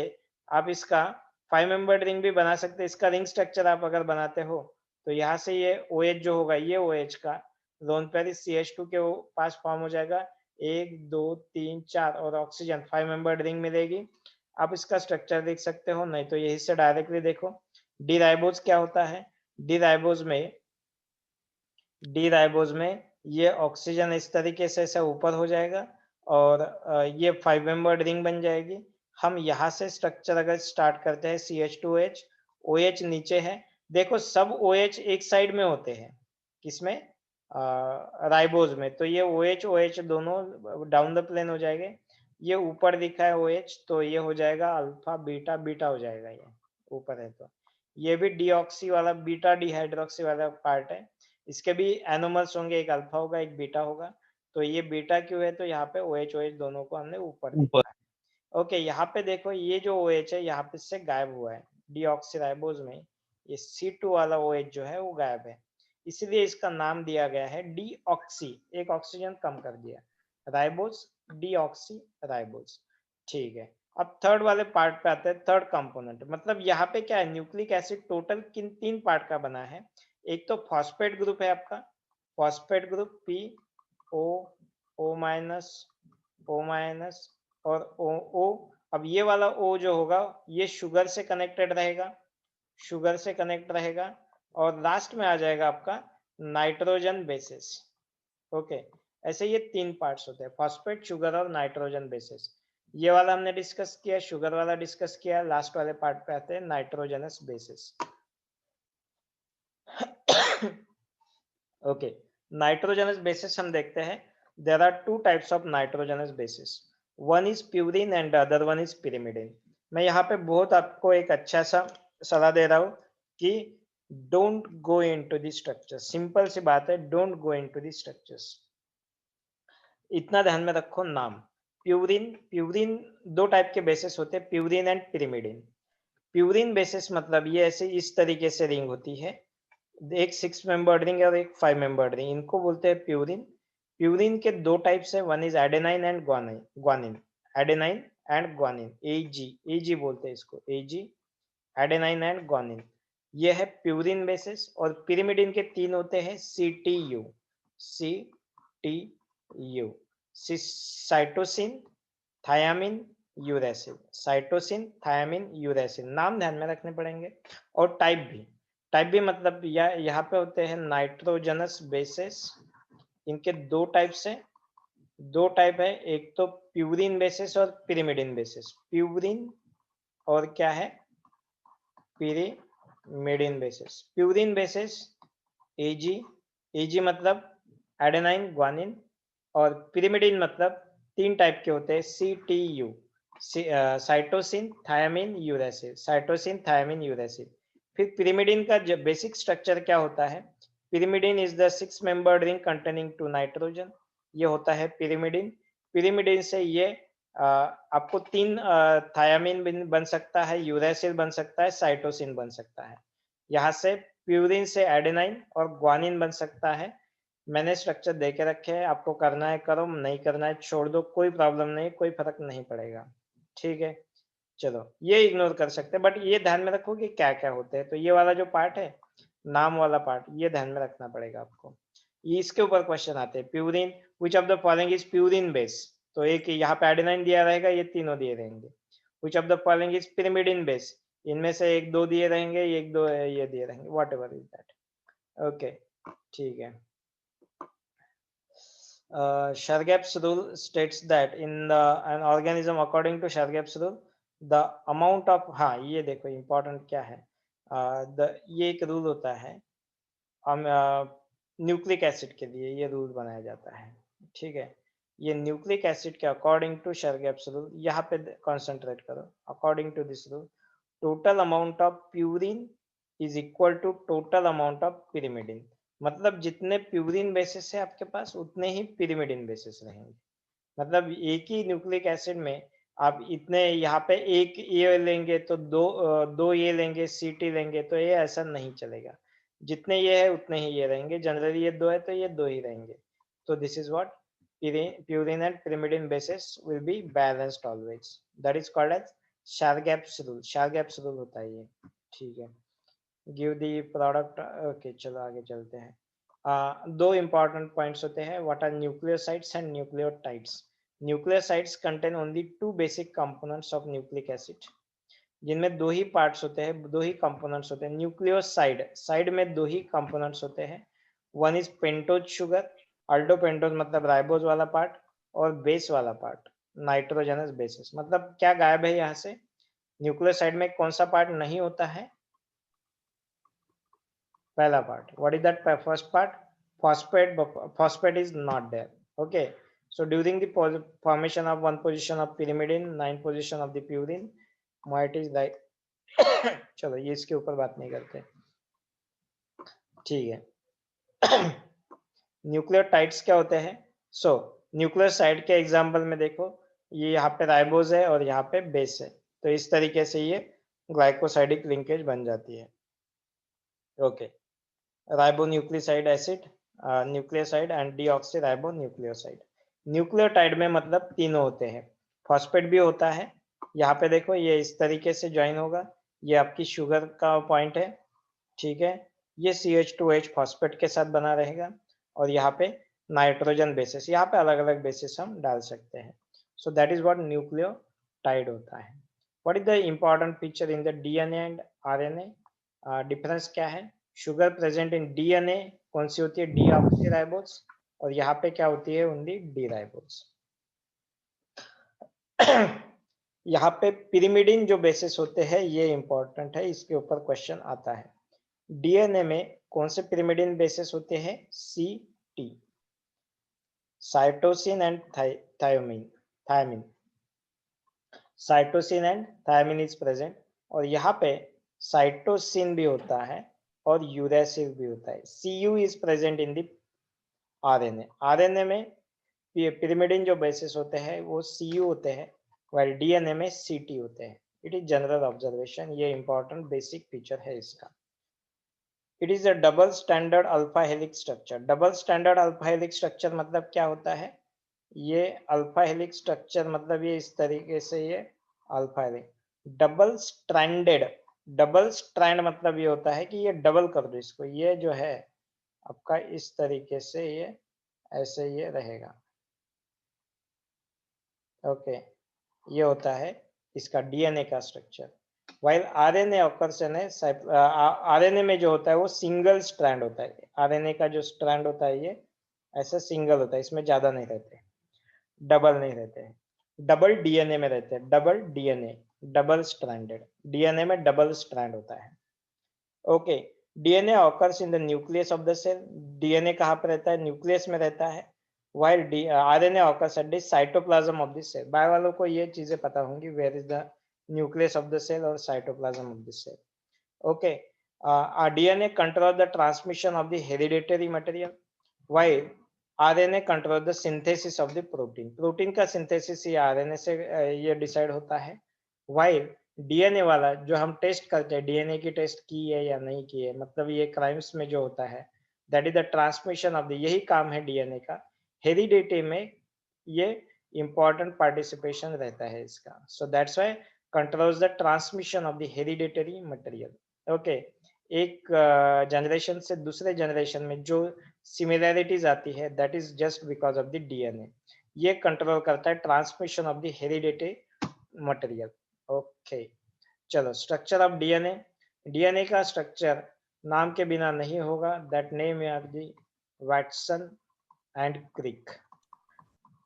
S1: आप इसका 5 मेंबर्ड रिंग भी बना सकते हैं, इसका रिंग स्ट्रक्चर आप अगर बनाते हो तो यहाँ से ये OH जो होगा, ये OH का लोन पेयर इस CH2 के पास फॉर्म हो जाएगा, 1 2 3 4, और ऑक्सीजन 5 मेंबर्ड रिंग मिलेगी। आप इसका स्ट्रक्चर देख सकते हो, नहीं तो यही से डायरेक्टली देखो। डी राइबोज क्या होता है? डी राइबोज में ये ऑक्सीजन इस तरीके से ऐसा ऊपर हो जाएगा, और ये 5 मेंबर्ड रिंग बन जाएगी। हम यहाँ से स्ट्रक्चर अगर स्टार्ट करते हैं, CH2OH, OH नीचे है, देखो सब OH एक साइड में होते हैं, किसमें? राइबोज में, तो ये OH दोनों डाउन द प्लेन हो जाएंगे। ये ऊपर दिखा है OH, तो ये हो जाएगा अल्फा बीटा, बीटा हो जाएगा, ये ऊपर है तो ये भी डीऑक्सी वाला बीटा डिहाइड्रोक्सी वाला पार्ट है। इसके भी एनोमर्स होंगे, एक अल्फा होगा एक बीटा होगा, तो ये बीटा क्यों है? तो यहाँ पे OH दोनों को हमने ऊपर लिखा है। ओके, यहाँ पे देखो ये जो OH है यहाँ पे से गायब हुआ है, डीऑक्सीराइबोज में ये C2 वाला OH जो है वो गायब है, इसलिए इसका नाम दिया गया है डीऑक्सी, एक ऑक्सीजन कम कर दिया, राइबोज, डीऑक्सी राइबोज। ठीक है, अब थर्ड वाले पार्ट पे आते हैं, थर्ड कंपोनेंट, मतलब यहाँ पे क्या है, न्यूक्लिक एसिड टोटल किन 3 पार्ट का बना है? एक तो फॉस्फेट ग्रुप है आपका, फॉस्फेट ग्रुप PO O- और O। अब ये वाला O जो होगा ये शुगर से कनेक्टेड रहेगा, शुगर से कनेक्ट रहेगा, और लास्ट में आ जाएगा आपका नाइट्रोजन बेसिस। ओके, ऐसे ये 3 पार्ट्स होते हैं, फॉस्फेट, शुगर और नाइट्रोजन बेसिस। ये वाला हमने डिस्कस किया, शुगर वाला डिस्कस किया। लास्ट वाले पार्ट पे आते हैं, nitrogenous bases. Okay, nitrogenous bases हम देखते हैं। There are two types of nitrogenous bases, one is purine and other one is pyrimidine. मैं यहाँ पे बहुत आपको एक अच्छा सा सलाह दे रहा हूँ कि don't go into the structure. Simple सी बात है, don't go into the structures. इतना ध्यान में रखो नाम। प्यूरिन, प्यूरिन दो टाइप के बेसिस होते हैं, purine and pyrimidine. Purine bases मतलब ये ऐसे इस तरीके से रिंग होती है, एक 6 मेंबर्ड रिंग और एक 5 मेंबर्ड रिंग, इनको बोलते हैं प्यूरिन। प्यूरिन के दो टाइप्स है, one is adenine and guanine. Adenine and guanine, AG बोलते हैं इसको, एजी, एडेनाइन एंड ग्वानिन, ये है प्यूरिन बेसिस। और पिरिमिडिन के तीन होते हैं, CTU, CTU, cytosine, thiamine, uracil, cytosine, thiamine, uracil, नाम ध्यान में रखने पड़ेंगे। और टाइप भी मतलब यहाँ पे होते हैं नाइट्रोजनस बेसिस। इनके दो टाइप्स है, दो टाइप है, एक तो प्यूरिन बेसिस और पिरिमिडिन बेसिस। प्यूरिन और क्या है, पिरिमिडिन बेसिस। प्यूरिन बेसिस एजी, एजी मतलब एडेनाइन ग्वानिन, और पिरिमिडिन मतलब तीन टाइप के होते हैं, CTU, cytosine, thiamine, uracil, cytosine, thiamine, uracil. फिर पिरिमिडिन का जो बेसिक स्ट्रक्चर क्या होता है, pyrimidine is the 6 membered ring containing 2 nitrogen, ये होता है पिरिमिडिन। पिरिमिडिन से ये आपको तीन थायामिन बन सकता है, यूरेसिल बन सकता है, साइटोसिन बन सकता है। यहाँ से प्यूरिन से एडेनाइन और ग्वानिन बन सकता है। मैंने स्ट्रक्चर दे के रखे हैं, आपको करना है करो, नहीं करना है छोड़ दो, कोई प्रॉब्लम नहीं, कोई फर्क नहीं पड़ेगा, ठीक है। चलो ये इग्नोर कर सकते हैं, बट ये ध्यान में रखो कि क्या क्या होते हैं। तो ये वाला जो पार्ट है, नाम वाला पार्ट, ये ध्यान में रखना पड़ेगा आपको। ये इसके ऊपर क्वेश्चन आते हैं, purine, which of the following is purine base. तो एक यहाँ पे एडेनाइन दिया रहेगा, ये तीनों दिए रहेंगे। Which of the following is pyrimidine base, इनमें से एक दो दिए रहेंगे, एक दो ये दिए रहेंगे, what ever is that. Okay, ठीक है। Shargap's rule states that in an organism, according to Shargap's rule, the amount of, हाँ ये देखो important क्या है, ये एक रूल होता है हम न्यूक्लिक एसिड के लिए, ये रूल बनाया जाता है, ठीक है। ये न्यूक्लिक एसिड के अकॉर्डिंग टू Shargap's rule, यहाँ पे कॉन्सेंट्रेट करो, according to this rule, total amount of purine is equal to total amount of pyrimidine. मतलब जितने प्यूरिन बेसिस है आपके पास, उतने ही पिरिमिडिन बेसिस रहेंगे। मतलब एक ही न्यूक्लिक एसिड में आप इतने, यहाँ पे एक ये लेंगे तो दो ये लेंगे, सीटी लेंगे, तो ये ऐसा नहीं चलेगा। जितने ये है उतने ही ये रहेंगे। जनरली ये दो है तो ये दो ही रहेंगे। तो this is what purine and pyrimidine bases will be balanced always. That is called as Chargaff's rule. Chargaff's rule होता है ये, ठीक है। गिव दी प्रोडक्ट, ओके चलो आगे चलते हैं। दो इंपॉर्टेंट पॉइंट्स होते हैं, what are nucleosides and nucleotides. Nucleosides contain only two basic components of nucleic acid, जिनमें दो ही पार्ट्स होते हैं, दो ही कंपोनेंट्स होते हैं। न्यूक्लियोसाइड, साइड में दो ही कंपोनेंट्स होते हैं, one is pentose sugar, aldo pentose मतलब राइबोज वाला पार्ट, और बेस वाला पार्ट नाइट्रोजनस बेसिस। मतलब क्या गायब है यहाँ से, न्यूक्लियोसाइड में कौन सा पार्ट नहीं होता है, पहला part. What is that first part, phosphate, phosphate is not there, okay। So during the formation of one position of pyrimidine, 9 position of the purine, moieties like चलो ये इसके ऊपर बात नहीं करते, ठीक है। न्यूक्लियोटाइड्स क्या होते हैं, सो न्यूक्लियोसाइड के एग्जांपल में देखो, ये यहाँ पे राइबोज है और यहाँ पे बेस है, तो इस तरीके से ये ग्लाइकोसाइडिक लिंकेज बन जाती है, okay. Ribonucleoside acid, nucleoside and deoxyribonucleoside. Nucleotide में मतलब तीनों होते हैं, फॉस्फेट भी होता है। यहाँ पे देखो ये इस तरीके से ज्वाइन होगा, ये आपकी शुगर का पॉइंट है, ठीक है। ये CH2H फॉस्फेट के साथ बना रहेगा, और यहाँ पे नाइट्रोजन बेसिस, यहाँ पे अलग अलग बेसिस हम डाल सकते हैं। सो दैट इज व्हाट न्यूक्लियोटाइड होता है। What is the important feature in the DNA and RNA, difference क्या है, शुगर प्रेजेंट इन DNA कौन सी होती है, डीऑक्सीराइबोज, और यहाँ पे क्या होती है, ओनली डी राइबोज। यहाँ पे पिरिमिडिन जो बेसिस होते हैं ये इंपॉर्टेंट है, इसके ऊपर क्वेश्चन आता है। डीएनए में कौन से पिरिमिडिन बेसिस होते हैं? C T, cytosine and thymine. Cytosine and thymine is present, और यहाँ पे साइटोसिन भी होता है और यूरेसिल भी होता है। Cu is present in the RNA. RNA में पिरिमिडिन जो बेसिस होते हैं वो Cu होते हैं, while डीएनए में Ct होते हैं। इट इज जनरल ऑब्जर्वेशन, ये इंपॉर्टेंट बेसिक फीचर है इसका। It is a double standard alpha helix structure. Double standard alpha helix structure मतलब क्या होता है? ये अल्फा हेलिक्स स्ट्रक्चर मतलब ये इस तरीके से, ये alpha helix double stranded. Double strand मतलब ये होता है कि ये डबल कर दो इसको, ये जो है आपका इस तरीके से ये ऐसे ये रहेगा। ओके, ये होता है इसका डीएनए का structure. While RNA occurs in RNA में जो होता है वो सिंगल स्ट्रैंड होता है। आरएनए का जो स्ट्रैंड होता है ये ऐसा सिंगल होता है, इसमें ज्यादा नहीं रहते, डबल नहीं रहते हैं। डबल डीएनए में रहते हैं, double DNA, double stranded. DNA में डबल स्ट्रैंड होता है। Okay, DNA occurs in the nucleus of the cell. DNA कहाँ पे रहता है? न्यूक्लियस में रहता है। while RNA occurs at the cytoplasm of the cell. बाय वालों को ये चीजें पता होंगी, where is the nucleus of the cell और cytoplasm of the cell. Okay, DNA control the transmission of the hereditary material, while RNA control the synthesis of the protein. Protein का synthesis ये आरएनए से ये decide होता है। while DNA वाला जो हम टेस्ट करते हैं, डीएनए की टेस्ट की है या नहीं की है, मतलब ये क्राइम्स में जो होता है, that is the transmission of the, यही काम है डीएनए का। हेरिडिटी में ये इंपॉर्टेंट पार्टिसिपेशन रहता है इसका। So that's why controls the transmission of the hereditary material. Okay, एक जनरेशन से दूसरे जनरेशन में जो सिमिलैरिटीज आती है, that is just because of the DNA. ये कंट्रोल करता है transmission of the hereditary material. Okay, चलो स्ट्रक्चर ऑफ डीएनए। डीएनए का स्ट्रक्चर नाम के बिना नहीं होगा, that name are the Watson and Crick.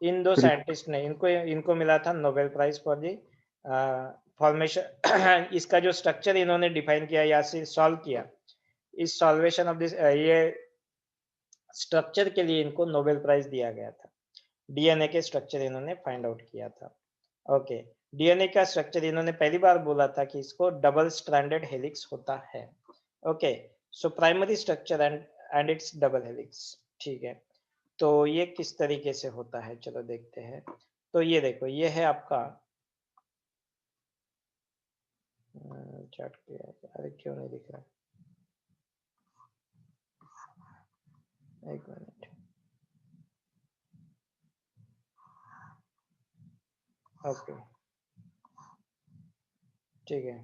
S1: इन दो साइंटिस्ट ने, इनको मिला था Nobel prize for the formation इसका जो स्ट्रक्चर इन्होंने डिफाइन किया या सॉल्व किया, इस सॉल्वेशन ऑफ दिस ये स्ट्रक्चर के लिए इनको नोबेल प्राइज दिया गया था। डीएनए के स्ट्रक्चर इन्होंने फाइंड आउट किया था। ओके, डीएनए का स्ट्रक्चर इन्होंने पहली बार बोला था कि इसको डबल स्ट्रैंडेड हेलिक्स होता है। Okay, so primary structure and it's double helix. ठीक है, तो ये किस तरीके से होता है चलो देखते हैं। तो ये देखो, ये है आपका चार्ट किया, अरे क्यों नहीं दिख रहा, एक मिनट। ओके, ठीक है,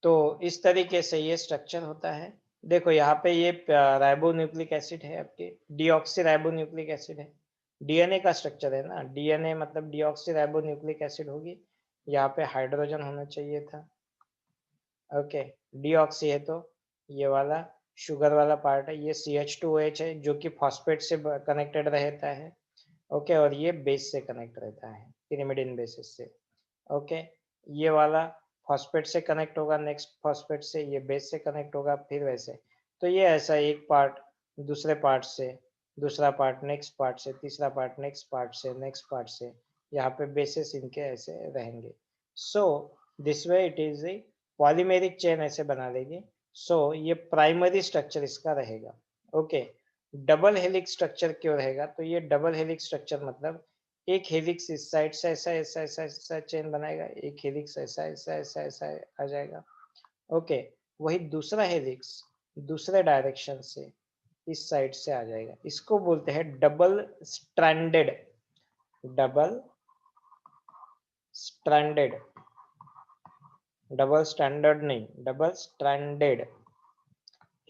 S1: तो इस तरीके से ये स्ट्रक्चर होता है। देखो यहाँ पे ये राइबोन्यूक्लिक एसिड है, आपके डीऑक्सी राइबोन्यूक्लिक एसिड है। डीएनए का स्ट्रक्चर है ना, डीएनए मतलब डीऑक्सी राइबोन्यूक्लिक एसिड होगी। यहाँ पे हाइड्रोजन होना चाहिए था। ओके, डीऑक्सी है तो ये वाला शुगर वाला पार्ट है, ये CH2OH है जो कि फॉस्फेट से कनेक्टेड रहता है। ओके, और ये बेस से कनेक्ट रहता है, पिरिमिडिन बेसिस से। ओके, ये वाला फॉस्फेट से कनेक्ट होगा, नेक्स्ट फॉस्फेट से, ये बेस से कनेक्ट होगा, फिर वैसे। तो ये ऐसा एक पार्ट दूसरे पार्ट से, दूसरा पार्ट नेक्स्ट पार्ट से, तीसरा पार्ट नेक्स्ट पार्ट से, नेक्स्ट पार्ट से, यहाँ पे बेसिस इनके ऐसे रहेंगे। So this way it is A polymeric chain ऐसे बना लेगी। सो ये प्राइमरी स्ट्रक्चर इसका रहेगा। ओके, डबल हेलिक्स स्ट्रक्चर क्यों रहेगा? तो ये डबल हेलिक्स स्ट्रक्चर मतलब एक हेलिक्स इस साइड से ऐसा ऐसा ऐसा ऐसा चेन बनाएगा, एक हेलिक्स ऐसा ऐसा ऐसा ऐसा आ जाएगा। ओके, वही दूसरा हेलिक्स दूसरे डायरेक्शन से इस साइड से आ जाएगा। इसको बोलते हैं double stranded, double stranded, double standard नहीं, डबल स्ट्रैंडेड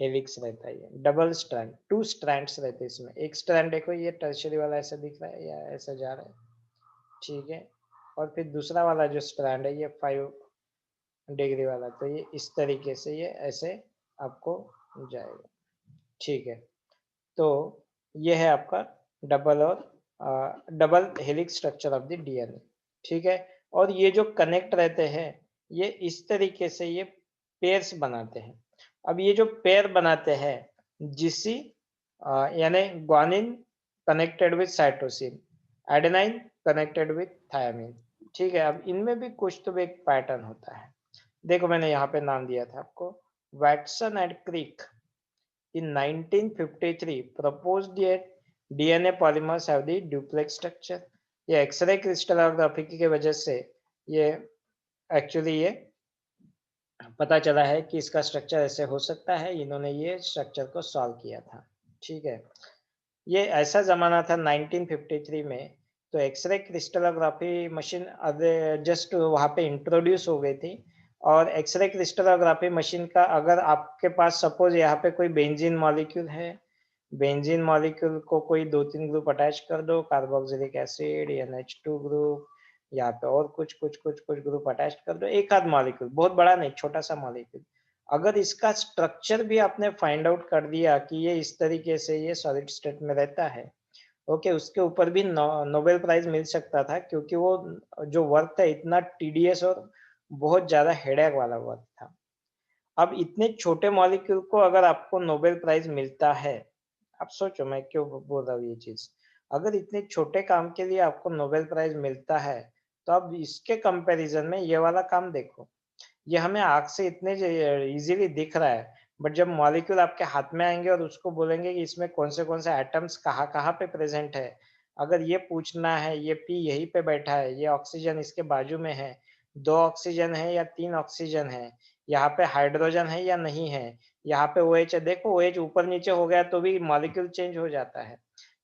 S1: हेलिक्स रहता है। डबल स्ट्रैंड, टू स्ट्रैंड्स रहते हैं इसमें। एक स्ट्रैंड देखो, ये टर्शियरी वाला ऐसा दिख रहा है या ऐसा जा रहा है, ठीक है, और फिर दूसरा वाला जो स्ट्रैंड है ये 5 डिग्री वाला, तो ये इस तरीके से ये ऐसे आपको जाएगा। ठीक है, तो ये है आपका डबल और double helix structure of the DNA, ठीक है। और ये जो कनेक्ट रहते हैं ये इस तरीके से ये पेयर्स बनाते हैं। अब ये जो पेयर बनाते हैं जिसी यानी guanine connected with cytosine, adenine connected with thymine, ठीक है। अब इनमें भी कुछ तो एक पैटर्न होता है। देखो मैंने यहाँ पे नाम दिया था आपको, Watson and Crick in 1953 proposed that DNA polymers have the duplex structure। ये एक्सरे क्रिस्टलोग्राफी की वजह से ये एक्चुअली ये पता चला है कि इसका स्ट्रक्चर ऐसे हो सकता है। इन्होंने ये स्ट्रक्चर को सॉल्व किया था, ठीक है। ये ऐसा जमाना था 1953 में, तो एक्सरे क्रिस्टलोग्राफी मशीन जस्ट वहाँ पे इंट्रोड्यूस हो गई थी। और एक्सरे क्रिस्टलोग्राफी मशीन का अगर आपके पास सपोज यहाँ पे कोई बेंजीन मॉलिक्यूल है, बेंजीन मॉलिक्यूल को कोई 2-3 ग्रुप अटैच कर दो, कार्बोक्सिलिक एसिड, NH2 ग्रुप, यहाँ पे और कुछ ग्रुप अटैच कर दो, एक आध मॉलिक्यूल, बहुत बड़ा नहीं, छोटा सा मॉलिक्यूल। अगर इसका स्ट्रक्चर भी आपने फाइंड आउट कर दिया कि ये इस तरीके से ये सॉलिड स्टेट में रहता है, ओके, उसके ऊपर भी नोबेल प्राइज मिल सकता था, क्योंकि वो जो वर्क था इतना टीडियस और बहुत ज्यादा हेडेक वाला वर्क था। अब इतने छोटे मॉलिक्यूल को अगर आपको नोबेल प्राइज मिलता है, आप सोचो मैं क्यों बोल रहा हूँ ये चीज, अगर इतने छोटे काम के लिए आपको नोबेल प्राइज मिलता है, तो अब इसके कंपैरिजन में ये वाला काम देखो। ये हमें आँख से इतने इजीली दिख रहा है, बट जब मॉलिक्यूल आपके हाथ में आएंगे और उसको बोलेंगे कि इसमें कौन से एटम्स कहाँ कहाँ पे प्रेजेंट है, अगर ये पूछना है ये पी यहीं पे बैठा है, ये ऑक्सीजन इसके बाजू में है, 2 ऑक्सीजन है या 3 ऑक्सीजन है, यहाँ पे हाइड्रोजन है या नहीं है, यहाँ पे OH है, देखो OH ऊपर नीचे हो गया तो भी मॉलिक्यूल चेंज हो जाता है।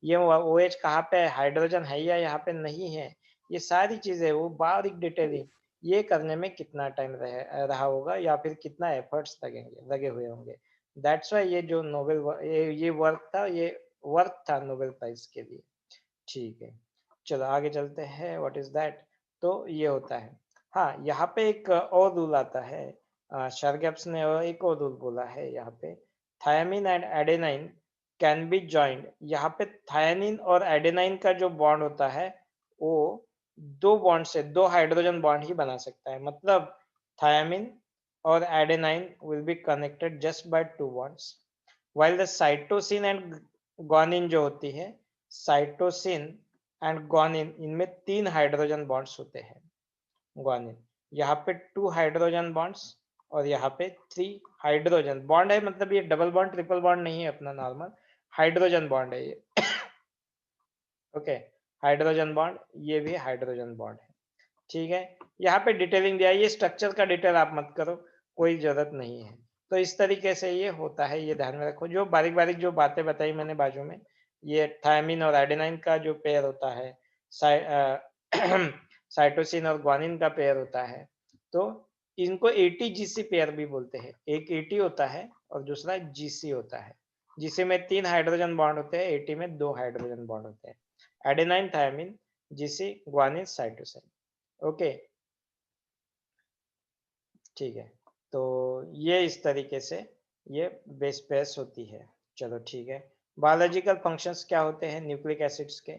S1: ये OH कहाँ पे है, हाइड्रोजन है या यहाँ पे नहीं है, ये सारी चीजें वो बारीक डिटेलिंग ये करने में कितना टाइम रहा होगा या फिर कितना एफर्ट्स लगे हुए होंगे। दैट्स वाई ये जो नोबेल ये वर्क था, ये वर्क था नोबेल प्राइज के लिए, ठीक है। चलो आगे चलते हैं, व्हाट इज दैट। तो ये होता है। हाँ, यहाँ पे एक और रूल आता है, शार्गैप्स ने और एक और रूल बोला है यहाँ पे, thymine and adenine can be joined. यहाँ पे थायनिन और एडेनाइन का जो बॉन्ड होता है वो 2 बॉन्ड से 2 हाइड्रोजन बॉन्ड ही बना सकता है। मतलब थायमिन और adenine will be connected just by 2 bonds, while the cytosine and guanine जो होती है, साइटोसिन एंड ग्वानिन इनमें 3 हाइड्रोजन बॉन्ड्स होते हैं। ग्वानिन यहाँ पे 2 हाइड्रोजन बॉन्ड्स और यहाँ पे 3 हाइड्रोजन बॉन्ड है, मतलब ये डबल बॉन्ड ट्रिपल बॉन्ड नहीं है, अपना नॉर्मल हाइड्रोजन बॉन्ड है ये। ओके, हाइड्रोजन बॉन्ड, ये भी हाइड्रोजन बॉन्ड है, ठीक है। यहाँ पे डिटेलिंग दिया है, ये स्ट्रक्चर का डिटेल आप मत करो, कोई जरूरत नहीं है। तो इस तरीके से ये होता है, ये ध्यान में रखो। जो बारीक बारीक जो बातें बताई मैंने बाजू में, ये थायमिन और एडेनाइन का जो पेयर होता है, साइटोसिन और ग्वानिन का पेयर होता है, तो इनको ATGC पेयर भी बोलते हैं। एक AT होता है और दूसरा GC होता है। GC में 3 हाइड्रोजन बॉन्ड होते हैं, AT में 2 हाइड्रोजन बॉन्ड होते हैं। Adenine, thymine, GC, guanine, cytosine, okay, ठीक है। तो ये इस तरीके से ये बेस पेयर्स होती है। चलो ठीक है। बायोलॉजिकल फंक्शंस क्या होते हैं न्यूक्लिक एसिड्स के?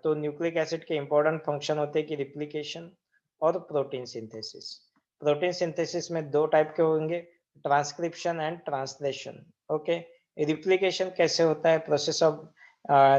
S1: तो न्यूक्लिक एसिड के इंपॉर्टेंट फंक्शन होते हैं कि रिप्लिकेशन और प्रोटीन सिंथेसिस। प्रोटीन सिंथेसिस में 2 टाइप के होंगे, transcription and translation, okay. Replication कैसे होता है, process of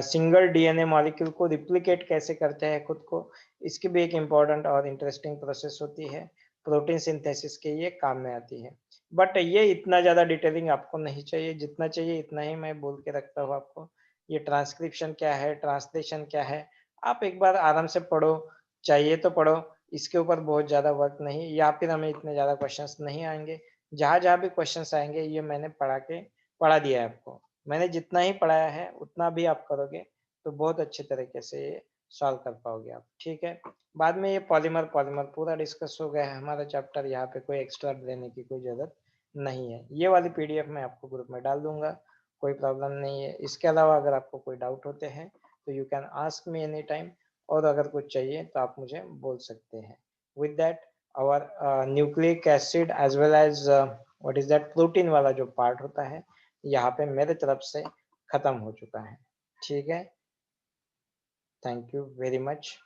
S1: single DNA molecule को रिप्लिकेट कैसे करते हैं खुद को, इसकी भी एक इम्पॉर्टेंट और इंटरेस्टिंग प्रोसेस होती है। प्रोटीन सिंथेसिस के ये काम में आती है। बट ये इतना ज़्यादा डिटेलिंग आपको नहीं चाहिए, जितना चाहिए इतना ही मैं बोल के रखता हूँ आपको। ये ट्रांसक्रिप्शन क्या है, ट्रांसलेशन क्या है, आप एक बार आराम से पढ़ो, चाहिए तो पढ़ो, इसके ऊपर बहुत ज़्यादा वर्क नहीं, या फिर हमें इतने ज़्यादा क्वेश्चंस नहीं आएंगे। जहाँ जहाँ भी क्वेश्चंस आएंगे ये मैंने पढ़ा दिया है आपको। मैंने जितना ही पढ़ाया है उतना भी आप करोगे तो बहुत अच्छे तरीके से ये सॉल्व कर पाओगे आप, ठीक है। बाद में ये पॉलीमर पॉलीमर पूरा डिस्कस हो गया है हमारा चैप्टर, यहाँ पे कोई एक्स्ट्रा लेने की कोई जरूरत नहीं है। ये वाली PDF मैं आपको ग्रुप में डाल दूंगा, कोई प्रॉब्लम नहीं है। इसके अलावा अगर आपको कोई डाउट होते हैं तो you can ask me any time, और अगर कुछ चाहिए तो आप मुझे बोल सकते हैं। With that our nucleic acid as well as what is that protein वाला जो पार्ट होता है यहाँ पे मेरे तरफ से खत्म हो चुका है, ठीक है। Thank you very much.